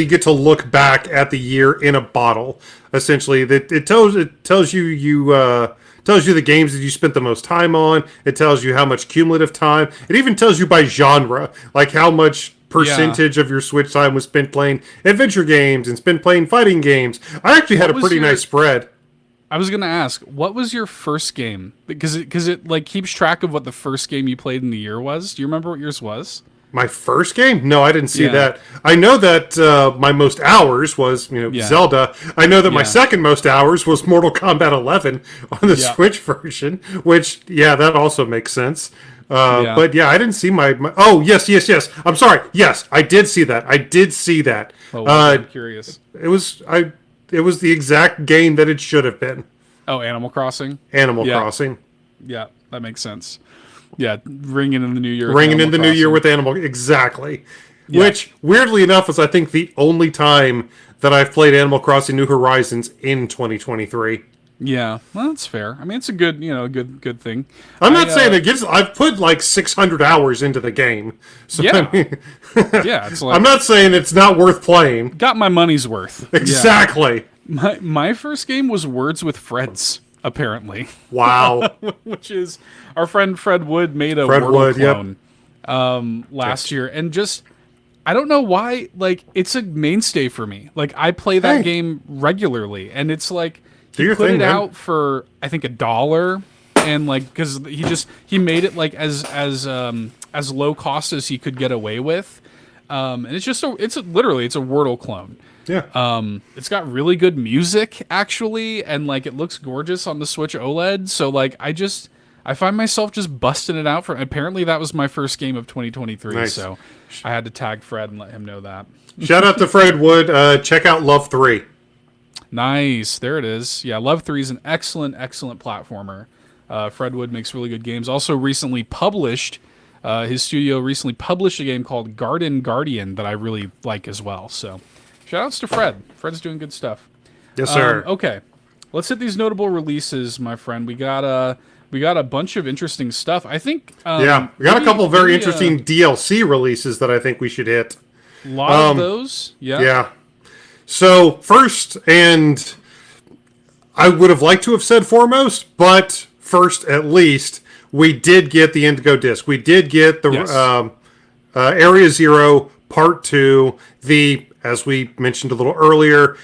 get to look back at the year in a bottle. Essentially, that it tells you tells you the games that you spent the most time on. It tells you how much cumulative time. It even tells you by genre, like how much percentage of your Switch time was spent playing adventure games and spent playing fighting games. I actually had a pretty nice spread. I was gonna ask, what was your first game? Because it like keeps track of what the first game you played in the year was. Do you remember what yours was? My first game? No, I didn't see Yeah. that. I know that my most hours was, Yeah. Zelda. I know that my Yeah. second most hours was Mortal Kombat 11 on the Yeah. Switch version, which, yeah, that also makes sense. Yeah. But yeah, I didn't see my. Oh, yes. I'm sorry. Yes, I did see that. Oh, I'm curious. It was the exact game that it should have been. Oh, Animal Crossing. Animal Yeah. Crossing. Yeah, that makes sense. Yeah, ringing in the new year. Ringing in the new year with Animal, exactly. Yeah. Which, weirdly enough, is I think the only time that I've played Animal Crossing New Horizons in 2023. Yeah, well, that's fair. I mean, it's a good, good thing. I'm not saying it gets. I've put like 600 hours into the game, so Yeah. I mean, Yeah, it's like I'm not saying it's not worth playing. got my money's worth. Yeah. Exactly. My first game was Words with Freds, apparently, Wow. which is our friend Fred Wood made a Fred Wordle Wood, yep. clone last year, and just I don't know why, like it's a mainstay for me. Like I play that Hey. game regularly, and it's like Do he your put thing, it man. out for I think $1, and like because he made it like as low cost as he could get away with, and it's literally a Wordle clone. Yeah. It's got really good music actually, and like it looks gorgeous on the Switch OLED. So like I find myself just busting it out for. Apparently that was my first game of 2023. Nice. So I had to tag Fred and let him know that. Shout out to Fred Wood. Check out Love 3. Nice, there it is. Yeah, Love 3 is an excellent platformer. Fred Wood makes really good games. Also recently published. His studio recently published a game called Garden Guardian that I really like as well. So. Shoutouts to Fred. Fred's doing good stuff. Yes, sir. Okay, let's hit these notable releases, my friend. We got a bunch of interesting stuff. I think. Yeah, we got a couple of very maybe, interesting DLC releases that I think we should hit. A lot of those. Yeah. Yeah. So first, and I would have liked to have said foremost, but first at least, we did get the Indigo Disc. We did get the Yes. Area Zero Part 2, as we mentioned a little earlier,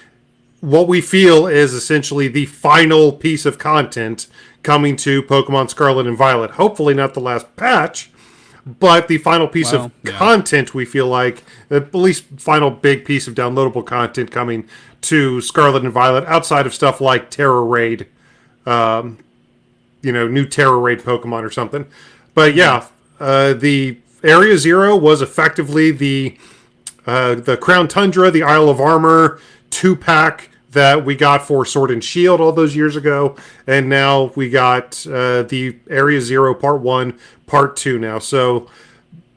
what we feel is essentially the final piece of content coming to Pokemon Scarlet and Violet. Hopefully not the last patch, but the final piece of content we feel like, at least final big piece of downloadable content coming to Scarlet and Violet outside of stuff like Terror Raid, new Terror Raid Pokemon or something. But yeah, the Area Zero was effectively the Crown Tundra, the Isle of Armor 2-pack that we got for Sword and Shield all those years ago, and now we got the Area Zero Part 1, Part 2 now. So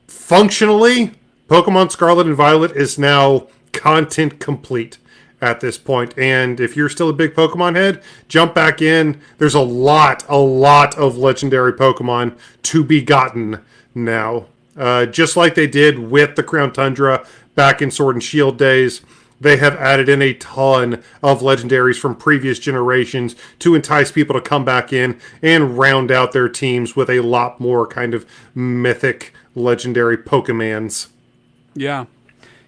functionally, Pokemon Scarlet and Violet is now content complete at this point. And if you're still a big Pokemon head, jump back in. There's a lot of legendary Pokemon to be gotten now. Just like they did with the Crown Tundra back in Sword and Shield days, they have added in a ton of legendaries from previous generations to entice people to come back in and round out their teams with a lot more kind of mythic legendary Pokemans. Yeah.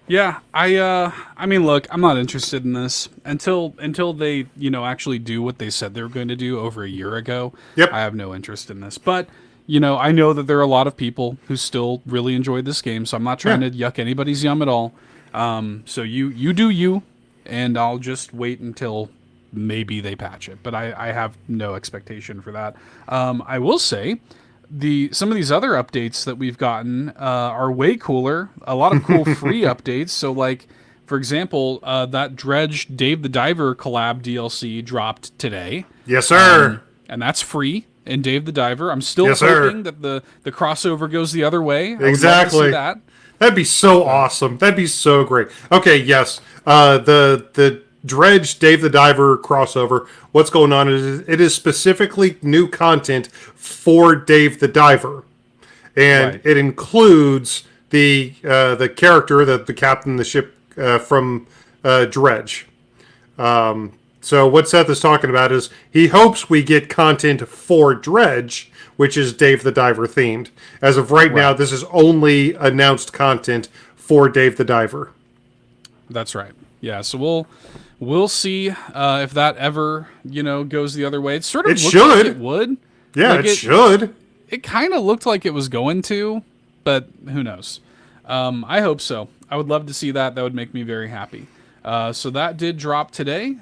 Yeah, I mean, look, I'm not interested in this until they, actually do what they said they were going to do over a year ago. Yep. I have no interest in this. But, I know that there are a lot of people who still really enjoyed this game, so I'm not trying to yuck anybody's yum at all. So you do you, and I'll just wait until maybe they patch it. But I have no expectation for that. I will say some of these other updates that we've gotten are way cooler. A lot of cool free updates. So, like, for example, that Dredge Dave the Diver collab DLC dropped today. Yes, sir. And that's free in Dave the Diver. I'm still Yes, hoping that the crossover goes the other way. Exactly. I would love to see that. That'd be so awesome. That'd be so great. Okay, yes. The Dredge Dave the Diver crossover. What's going on is it is specifically new content for Dave the Diver, and it includes the character, the captain of the ship from Dredge. So what Seth is talking about is he hopes we get content for Dredge, which is Dave the Diver themed. As of right now, this is only announced content for Dave the Diver. That's right. Yeah, so we'll see if that ever, goes the other way. It sort of looks like it would. Yeah, like it should. It kind of looked like it was going to, but who knows? I hope so. I would love to see that. That would make me very happy. So that did drop today.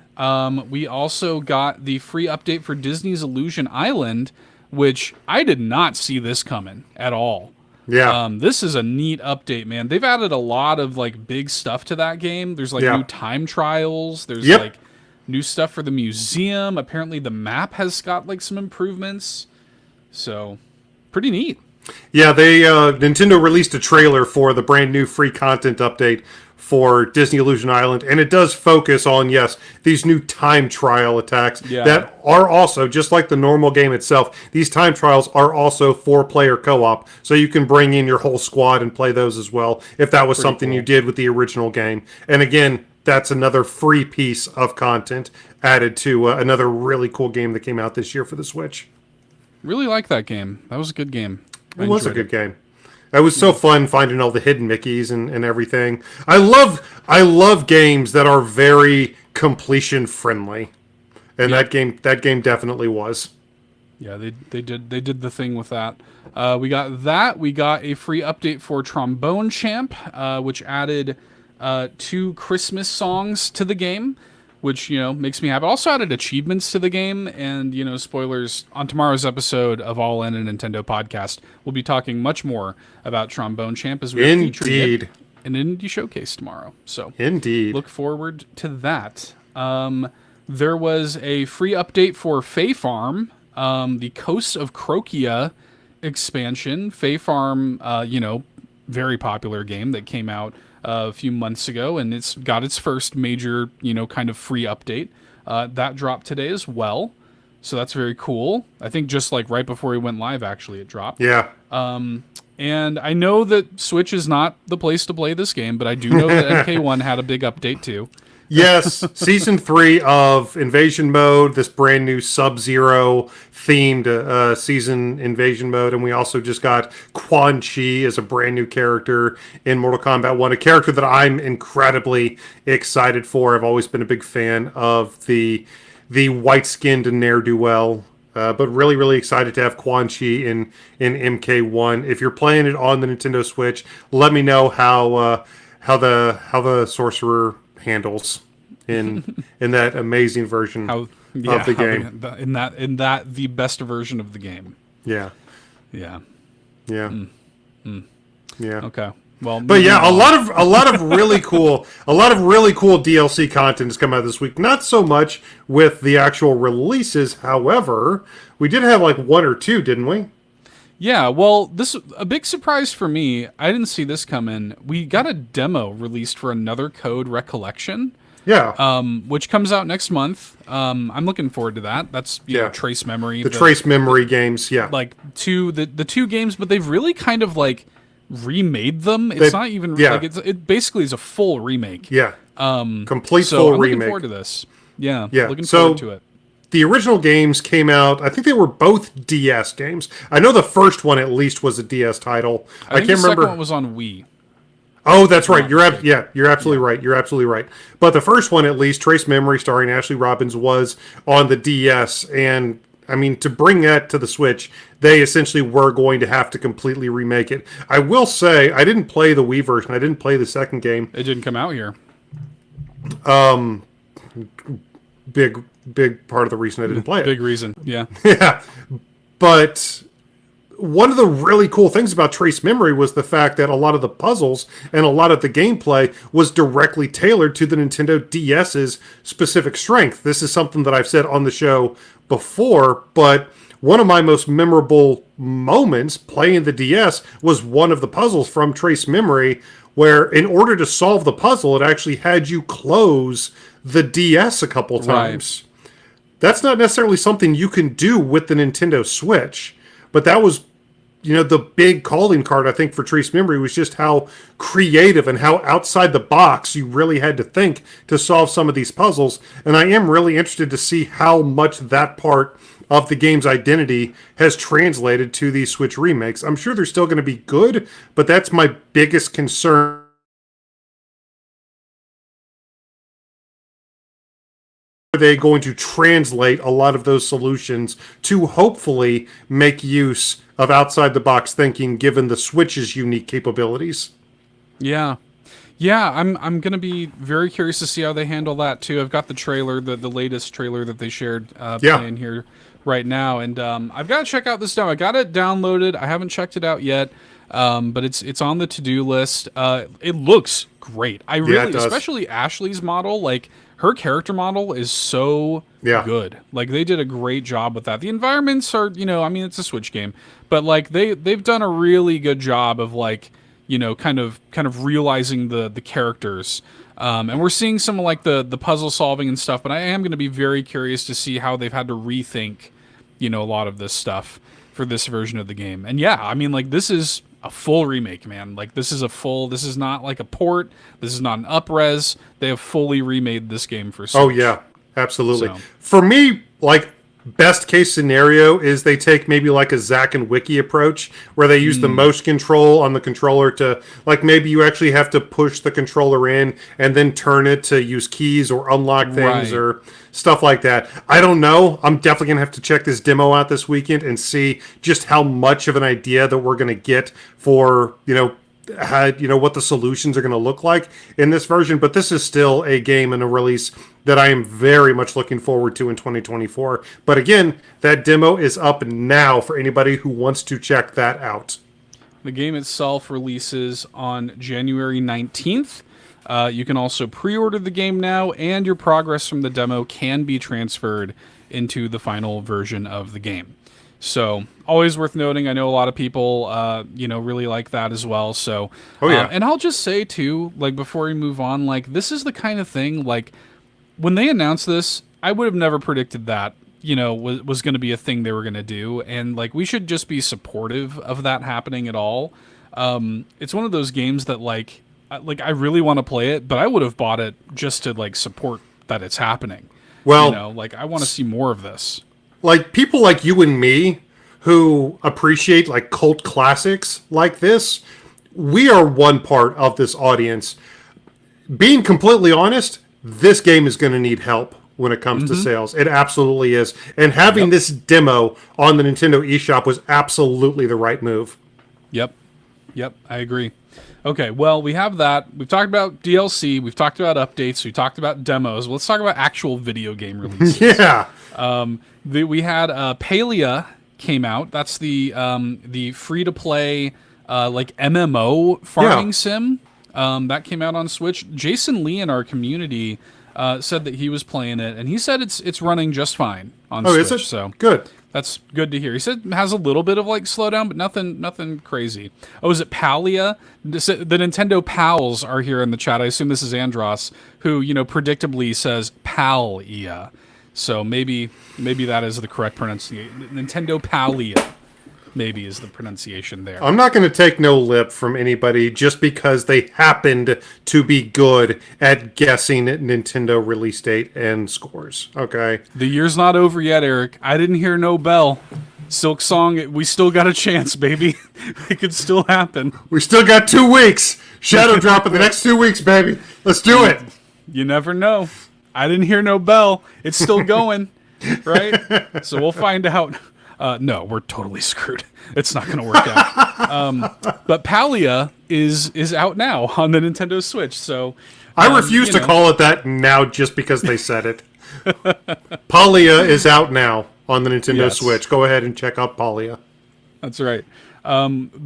We also got the free update for Disney's Illusion Island, which I did not see this coming at all. Yeah. This is a neat update, man. They've added a lot of like big stuff to that game. There's like new time trials. There's like new stuff for the museum. Apparently the map has got like some improvements. So pretty neat. Yeah, they Nintendo released a trailer for the brand new free content update for Disney Illusion Island, and it does focus on, these new time trial attacks that are also, just like the normal game itself, these time trials are also 4-player co-op, so you can bring in your whole squad and play those as well, if that was something you did with the original game. And again, that's another free piece of content added to another really cool game that came out this year for the Switch. Really like that game. That was a good game. It was a good game. It was so fun finding all the hidden Mickeys and everything. I love games that are very completion friendly, and that game definitely was. Yeah, they did the thing with that. We got that. We got a free update for Trombone Champ, which added 2 Christmas songs to the game, which, makes me happy. Also added achievements to the game, and, spoilers, on tomorrow's episode of All In a Nintendo podcast, we'll be talking much more about Trombone Champ as we're featuring it in an indie showcase tomorrow. So look forward to that. There was a free update for Fae Farm, the Coasts of Croakia expansion. Fae Farm, very popular game that came out a few months ago, and it's got its first major, kind of free update. That dropped today as well, so that's very cool. I think just like right before we went live, actually, it dropped. Yeah. And I know that Switch is not the place to play this game, but I do know that MK1 had a big update too. Yes, Season 3 of Invasion Mode, this brand new Sub-Zero themed season Invasion Mode, and we also just got Quan Chi as a brand new character in Mortal Kombat 1, a character that I'm incredibly excited for. I've always been a big fan of the white-skinned ne'er-do-well, but really, really excited to have Quan Chi in MK1. If you're playing it on the Nintendo Switch, let me know how the sorcerer handles in that amazing version of the game. In that the best version of the game. Yeah. Yeah. Yeah. Yeah. Okay. Well, But yeah, moving on. a lot of really cool DLC content has come out this week. Not so much with the actual releases, however, we did have like one or two, didn't we? Yeah, well, this a big surprise for me. I didn't see this come in. We got a demo released for another Code Recollection, Yeah. which comes out next month. I'm looking forward to that. That's you know, Trace Memory, The Trace Memory games, yeah. like the two games, but they've really kind of like remade them. It's not even like it basically is a full remake. Yeah. Complete So full I'm remake. looking forward to this. Yeah, Yeah. looking So forward to it. the original games came out, I think they were both DS games. I know the first one at least was a DS title. I think can't the remember. second one was on Wii. Oh, that's right. You're absolutely right. You're absolutely right. But the first one, at least, Trace Memory, starring Ashley Robbins, was on the DS. And I mean, to bring that to the Switch, they essentially were going to have to completely remake it. I will say, I didn't play the Wii version. I didn't play the second game. It didn't come out here. Big part of the reason I didn't play it. Big reason. Yeah. Yeah. But one of the really cool things about Trace Memory was the fact that a lot of the puzzles and a lot of the gameplay was directly tailored to the Nintendo DS's specific strength. This is something that I've said on the show before, but one of my most memorable moments playing the DS was one of the puzzles from Trace Memory, where in order to solve the puzzle, it actually had you close the DS a couple times. Right. That's not necessarily something you can do with the Nintendo Switch, but that was, you know, the big calling card, I think, for Trace Memory was just how creative and how outside the box you really had to think to solve some of these puzzles. And I am really interested to see how much that part of the game's identity has translated to these Switch remakes. I'm sure they're still going to be good, but that's my biggest concern. Are they going to translate a lot of those solutions to hopefully make use of outside the box thinking given the Switch's unique capabilities? Yeah. Yeah, I'm going to be very curious to see how they handle that too. I've got the trailer, the latest trailer that they shared playing here right now, and I've got to check out this demo. I got it downloaded. I haven't checked it out yet, but it's on the to-do list. It looks great. I really, especially Ashley's model, like her character model is so good. Like they did a great job with that. The environments are, you know, I mean, it's a Switch game, but like they've done a really good job of like, you know, kind of realizing the characters. And we're seeing some of like the puzzle solving and stuff, but I am going to be very curious to see how they've had to rethink, you know, a lot of this stuff for this version of the game. And yeah, I mean, like this is a full remake, man. Like this is not like a port. This is not an up-res. They have fully remade this game for Switch. Oh yeah, absolutely. So. For me, like best case scenario is they take maybe like a Zack and Wiki approach where they use the motion control on the controller to, like, maybe you actually have to push the controller in and then turn it to use keys or unlock things or stuff like that. I don't know. I'm definitely going to have to check this demo out this weekend and see just how much of an idea that we're going to get for, you know, what the solutions are going to look like in this version. But this is still a game and a release that I am very much looking forward to in 2024. But again, that demo is up now for anybody who wants to check that out. The game itself releases on January 19th. You can also pre-order the game now, and your progress from the demo can be transferred into the final version of the game. So, always worth noting. I know a lot of people, you know, really like that as well. So, and I'll just say too, like before we move on, like this is the kind of thing, like when they announced this, I would have never predicted that, you know, was going to be a thing they were going to do, and like we should just be supportive of that happening at all. It's one of those games that like I really want to play it, but I would have bought it just to like support that it's happening. Well, you know, like I want to see more of this. Like people like you and me who appreciate like cult classics like this, we are one part of this audience. Being completely honest, this game is going to need help when it comes to sales. It absolutely is. And having this demo on the Nintendo eShop was absolutely the right move. Yep, I agree. Okay, well, we have that. We've talked about DLC. We've talked about updates. We talked about demos. Let's talk about actual video game releases. Yeah. We had Palia came out. That's the free to play like MMO farming sim that came out on Switch. Jason Lee in our community said that he was playing it, and he said it's running just fine on Switch. Is it? So Good. that's good to hear. He said it has a little bit of like slowdown, but nothing crazy. Oh, is it Palia? The Nintendo pals are here in the chat. I assume this is Andros, who predictably says Palia. So maybe that is the correct pronunciation. Nintendo Palia, maybe, is the pronunciation there. I'm not going to take no lip from anybody just because they happened to be good at guessing Nintendo release date and scores. Okay. The year's not over yet, Eric. I didn't hear no bell. Silk Song, we still got a chance, baby. It could still happen. We still got 2 weeks. Shadow drop in the next 2 weeks, baby. Let's do it. You never know. I didn't hear no bell. It's still going, right? So we'll find out. No, we're totally screwed. It's not going to work out. But Palia is out now on the Nintendo Switch. So I refuse to call it that now just because they said it. Palia is out now on the Nintendo Switch. Go ahead and check out Palia. That's right.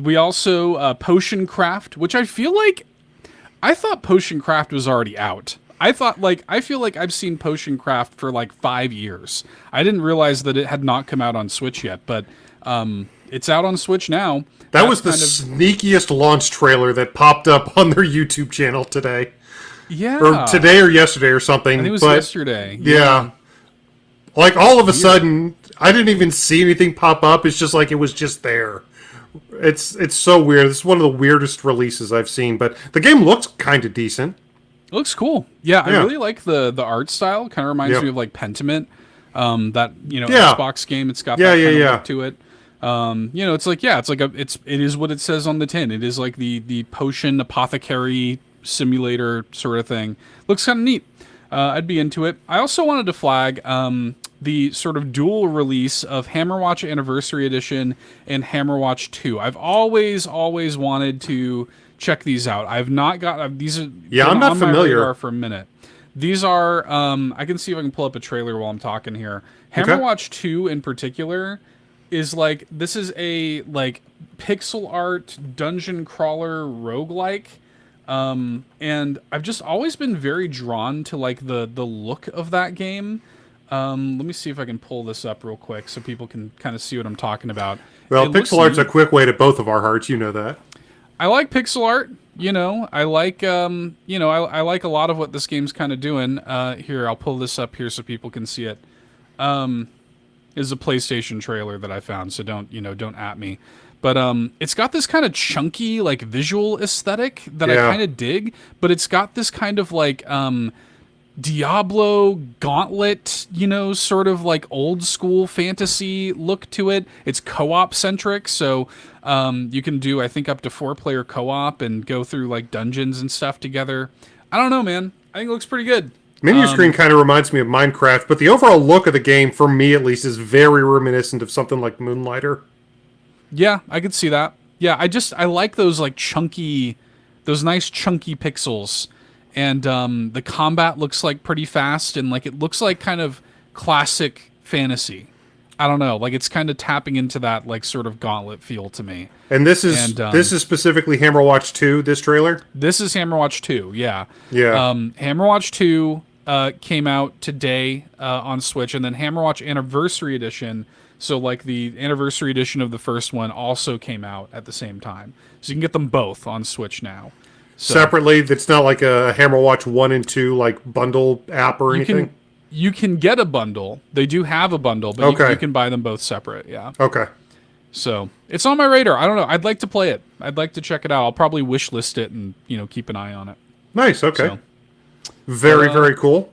We also Potion Craft, which I thought Potion Craft was already out. I feel like I've seen Potion Craft for like 5 years. I didn't realize that it had not come out on Switch yet, but it's out on Switch now. That was the sneakiest launch trailer that popped up on their YouTube channel today. Yeah. Or today or yesterday or something. I think it was yesterday. Yeah. Like all of a sudden, I didn't even see anything pop up. It's just like it was just there. It's so weird. It's one of the weirdest releases I've seen, but the game looks kind of decent. It looks cool. Yeah, I really like the art style. Kind of reminds me of like Pentiment, that Xbox game. It's got that kind of look to it. It is what it says on the tin. It is like the potion apothecary simulator sort of thing. Looks kind of neat. I'd be into it. I also wanted to flag the sort of dual release of Hammerwatch Anniversary Edition and Hammerwatch 2. I've always wanted to check these out. I've not got these. Are I'm not familiar. My radar for a minute. These are. I can see if I can pull up a trailer while I'm talking here. Hammerwatch 2 in particular is like this is a like pixel art dungeon crawler roguelike. And I've just always been very drawn to like the look of that game. Let me see if I can pull this up real quick so people can kind of see what I'm talking about. Well, pixel art's a quick way to both of our hearts. You know that. I like pixel art. I like I like a lot of what this game's kind of doing. Here, I'll pull this up here so people can see it. Is a PlayStation trailer that I found, so don't at me. But it's got this kind of chunky like visual aesthetic that I kind of dig, but it's got this kind of like Diablo Gauntlet, sort of like old school fantasy look to it. It's co-op centric, so you can do, I think, up to 4-player co-op and go through like dungeons and stuff together. I don't know, man. I think it looks pretty good. Menu screen kind of reminds me of Minecraft, but the overall look of the game, for me at least, is very reminiscent of something like Moonlighter. Yeah, I could see that. Yeah, I like those like those nice chunky pixels. And the combat looks like pretty fast, and like it looks like kind of classic fantasy. I don't know, like it's kind of tapping into that like sort of Gauntlet feel to me. And this is specifically Hammerwatch 2, this trailer? This is Hammerwatch 2, yeah. Yeah. Hammerwatch 2 came out today on Switch, and then Hammerwatch Anniversary Edition, so like the Anniversary Edition of the first one also came out at the same time. So you can get them both on Switch now. So, separately, it's not like a Hammerwatch 1 and 2 like bundle app or anything? You can get a bundle. They do have a bundle, but you can buy them both separate, yeah. Okay. So, it's on my radar. I don't know. I'd like to play it. I'd like to check it out. I'll probably wishlist it and, keep an eye on it. Nice, okay. So, very cool.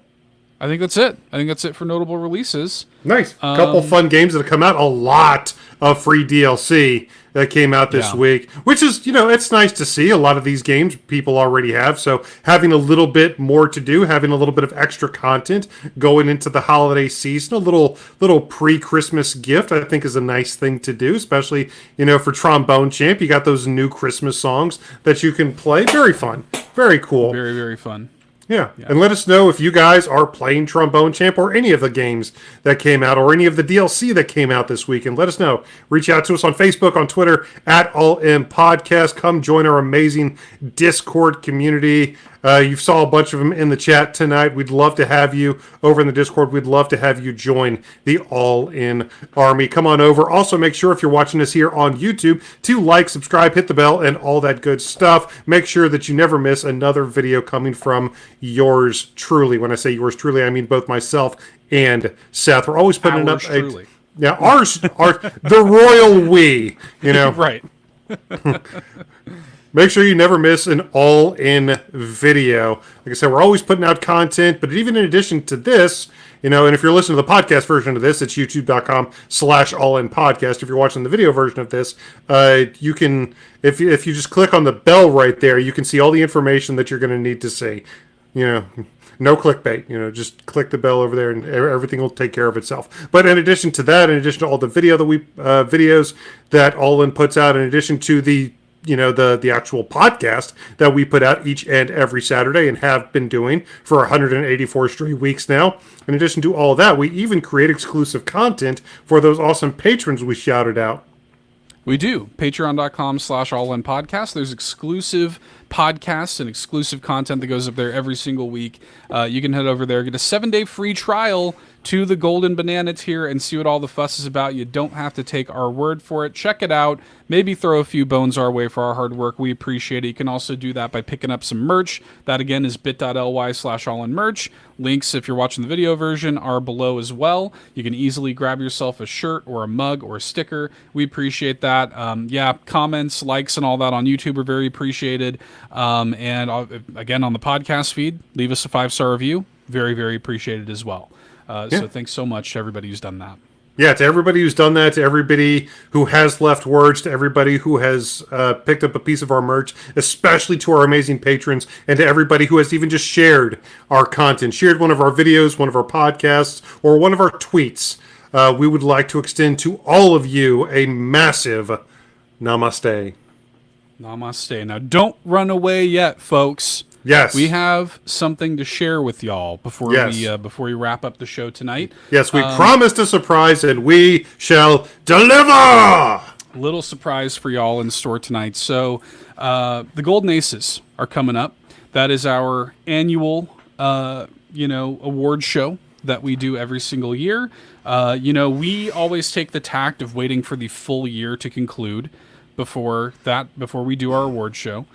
I think that's it. I think that's it for notable releases. Nice. A couple fun games that have come out. A lot of free DLC that came out this week, which is, it's nice to see. A lot of these games people already have, so having a little bit more to do, having a little bit of extra content going into the holiday season, a little pre-Christmas gift, I think is a nice thing to do, especially, for Trombone Champ. You got those new Christmas songs that you can play. Very fun. Very cool. Very, very fun. Yeah. And let us know if you guys are playing Trombone Champ or any of the games that came out or any of the DLC that came out this week. And let us know. Reach out to us on Facebook, on Twitter, at All In Podcast. Come join our amazing Discord community. You saw a bunch of them in the chat tonight. We'd love to have you over in the Discord. We'd love to have you join the All In Army. Come on over. Also, make sure if you're watching us here on YouTube to like, subscribe, hit the bell, and all that good stuff. Make sure that you never miss another video coming from yours truly. When I say yours truly, I mean both myself and Seth. We're always putting Ours up truly. yeah, ours are the royal we, you know. Right. Make sure you never miss an all-in video. Like I said, we're always putting out content, but even in addition to this, you know, and if you're listening to the podcast version of this, it's youtube.com/allinpodcast. If you're watching the video version of this, you can, if you just click on the bell right there, you can see all the information that you're going to need to see. You know, no clickbait, you know, just click the bell over there and everything will take care of itself. But in addition to that, in addition to all the videos that All In puts out, in addition to the the actual podcast that we put out each and every Saturday and have been doing for 184 straight weeks now. In addition to all that, we even create exclusive content for those awesome patrons we shouted out. We do. Patreon.com/allinpodcast. There's exclusive podcasts and exclusive content that goes up there every single week. You can head over there, get a 7-day free trial to the Golden Banana tier and see what all the fuss is about. You don't have to take our word for it. Check it out. Maybe throw a few bones our way for our hard work. We appreciate it. You can also do that by picking up some merch. That again is bit.ly/allinmerch. Links, if you're watching the video version, are below as well. You can easily grab yourself a shirt or a mug or a sticker. We appreciate that. Yeah, comments, likes, and all that on YouTube are very appreciated. And again, on the podcast feed, leave us a 5-star review. Very, very appreciated as well. So thanks so much to everybody who's done that. Yeah, to everybody who's done that, to everybody who has left words, to everybody who has picked up a piece of our merch, especially to our amazing patrons, and to everybody who has even just shared our content, shared one of our videos, one of our podcasts, or one of our tweets. We would like to extend to all of you a massive namaste. Namaste. Now, don't run away yet, folks. Yes. We have something to share with y'all before we wrap up the show tonight. Yes, we promised a surprise and we shall deliver! Little surprise for y'all in store tonight. So, the Golden Aces are coming up. That is our annual, award show that we do every single year. We always take the tact of waiting for the full year to conclude before we do our award show.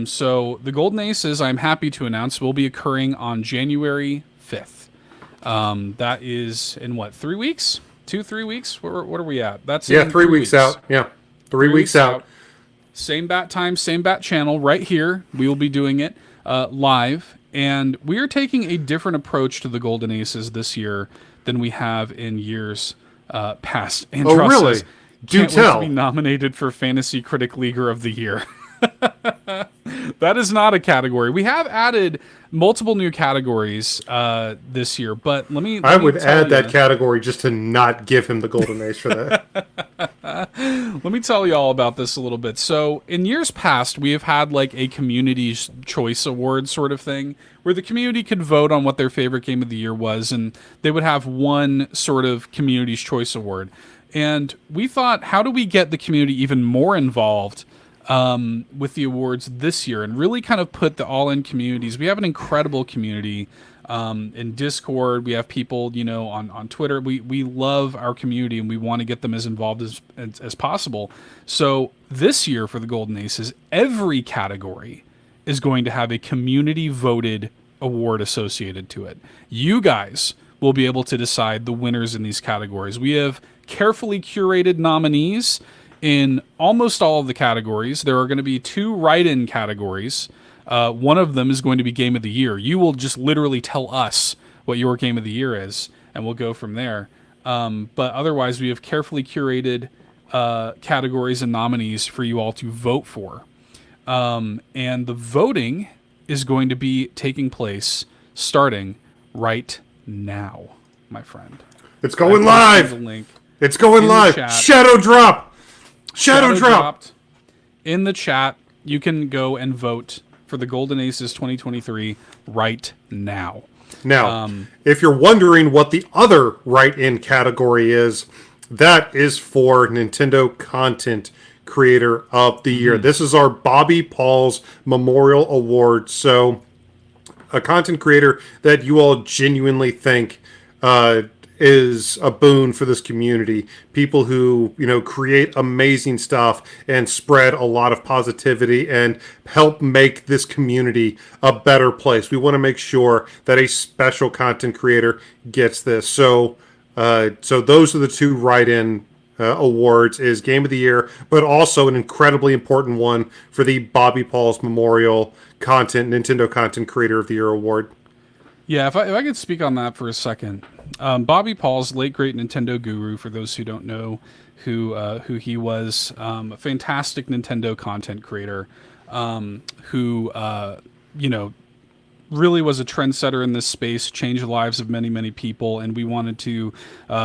So the Golden Aces, I'm happy to announce, will be occurring on January 5th. That is in 3 weeks? 2-3 weeks? What are we at? That's 3 weeks out. Yeah, 3 weeks out. Same bat time, same bat channel, right here. We will be doing it live, and we are taking a different approach to the Golden Aces this year than we have in years past. And oh, really? Do tell. Wait to be nominated for Fantasy Critic Leaguer of the Year. That is not a category. We have added multiple new categories this year, but I would add that category just to not give him the Golden Ace for that. Let me tell you all about this a little bit. So in years past, we have had like a community's choice award sort of thing where the community could vote on what their favorite game of the year was, and they would have one sort of community's choice award. And we thought, how do we get the community even more involved with the awards this year and really kind of put the all-in communities? We have an incredible community in Discord. We have people, on Twitter. We love our community and we want to get them as involved as possible. So this year for the Golden Aces, every category is going to have a community-voted award associated to it. You guys will be able to decide the winners in these categories. We have carefully curated nominees in almost all of the categories. There are going to be 2 write-in categories. One of them is going to be Game of the Year. You will just literally tell us what your Game of the Year is, and we'll go from there. But otherwise, we have carefully curated categories and nominees for you all to vote for. And the voting is going to be taking place starting right now, my friend. It's going live! The link it's going live! Shadow drop! Shadow dropped! In the chat, you can go and vote for the Golden Aces 2023 right now. Now, if you're wondering what the other write-in category is, that is for Nintendo Content Creator of the Year. This is our Bobby Paul's Memorial Award. So, a content creator that you all genuinely think is a boon for this community. People who, create amazing stuff and spread a lot of positivity and help make this community a better place. We want to make sure that a special content creator gets this. So those are the two write-in awards, is Game of the Year, but also an incredibly important one for the Bobby Paul's Memorial Nintendo Content Creator of the Year award. Yeah, if I could speak on that for a second. Bobby Paul's late great Nintendo guru, for those who don't know who he was, a fantastic Nintendo content creator, who really was a trendsetter in this space, changed the lives of many, many people, and we wanted to,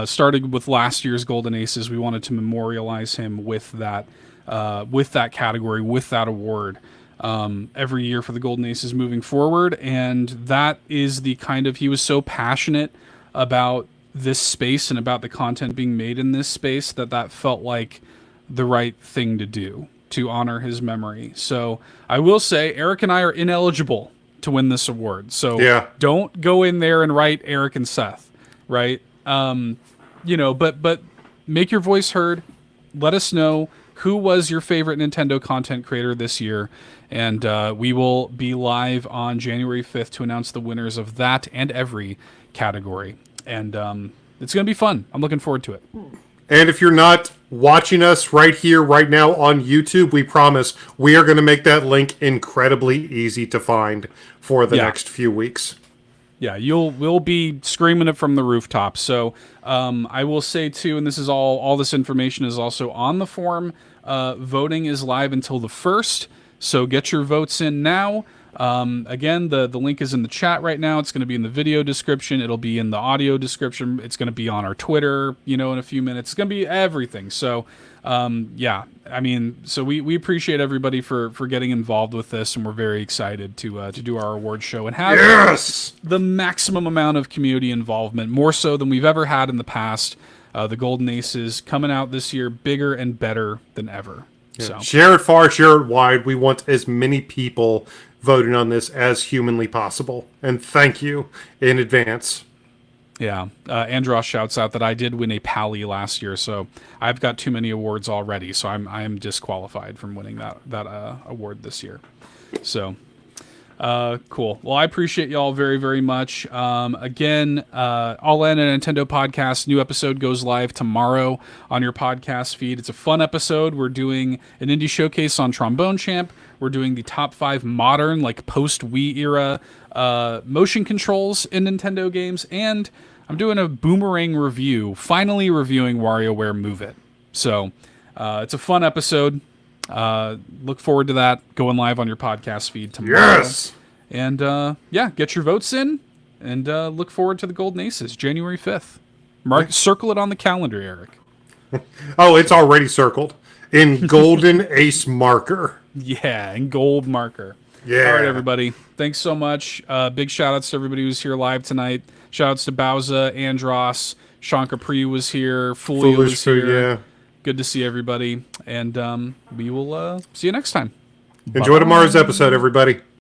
started with last year's Golden Aces, we wanted to memorialize him with that category, with that award. Every year for the Golden Aces moving forward, and that is the kind of, he was so passionate about this space and about the content being made in this space that felt like the right thing to do to honor his memory. So I will say Eric and I are ineligible to win this award, so yeah, don't go in there and write Eric and Seth, right? But make your voice heard. Let us know who was your favorite Nintendo content creator this year, and we will be live on January 5th to announce the winners of that and every category. And it's going to be fun. I'm looking forward to it. And if you're not watching us right here, right now on YouTube, we promise we are going to make that link incredibly easy to find for the next few weeks. Yeah, we'll be screaming it from the rooftops. So I will say too, and this is all this information is also on the forum. Voting is live until the 1st, so get your votes in now. Again, the link is in the chat right now. It's going to be in the video description. It'll be in the audio description. It's going to be on our Twitter, in a few minutes. It's going to be everything. So, so we appreciate everybody for getting involved with this, and we're very excited to do our award show and have the maximum amount of community involvement, more so than we've ever had in the past. The Golden Aces coming out this year bigger and better than ever. Yeah. So share it far, share it wide. We want as many people voting on this as humanly possible. And thank you in advance. Yeah. Andros shouts out that I did win a Pally last year, so I've got too many awards already, so I'm disqualified from winning that award this year. So cool. Well, I appreciate y'all very, very much. Again, All In, a Nintendo podcast. New episode goes live tomorrow on your podcast feed. It's a fun episode. We're doing an indie showcase on Trombone Champ. We're doing the top 5 modern, like post-Wii era motion controls in Nintendo games, and I'm doing a boomerang review, finally reviewing WarioWare Move It. So it's a fun episode. Look forward to that going live on your podcast feed tomorrow. Yes! And get your votes in, and look forward to the Golden Aces, January 5th. Circle it on the calendar, Eric. Oh, it's already circled in golden ace marker. Yeah, in gold marker. Yeah. All right, everybody. Thanks so much. Big shout-outs to everybody who's here live tonight. Shout-outs to Bowza, Andros, Sean Capri was here, Fulio was here. Yeah. Good to see everybody. And we will see you next time. Enjoy tomorrow's episode, everybody.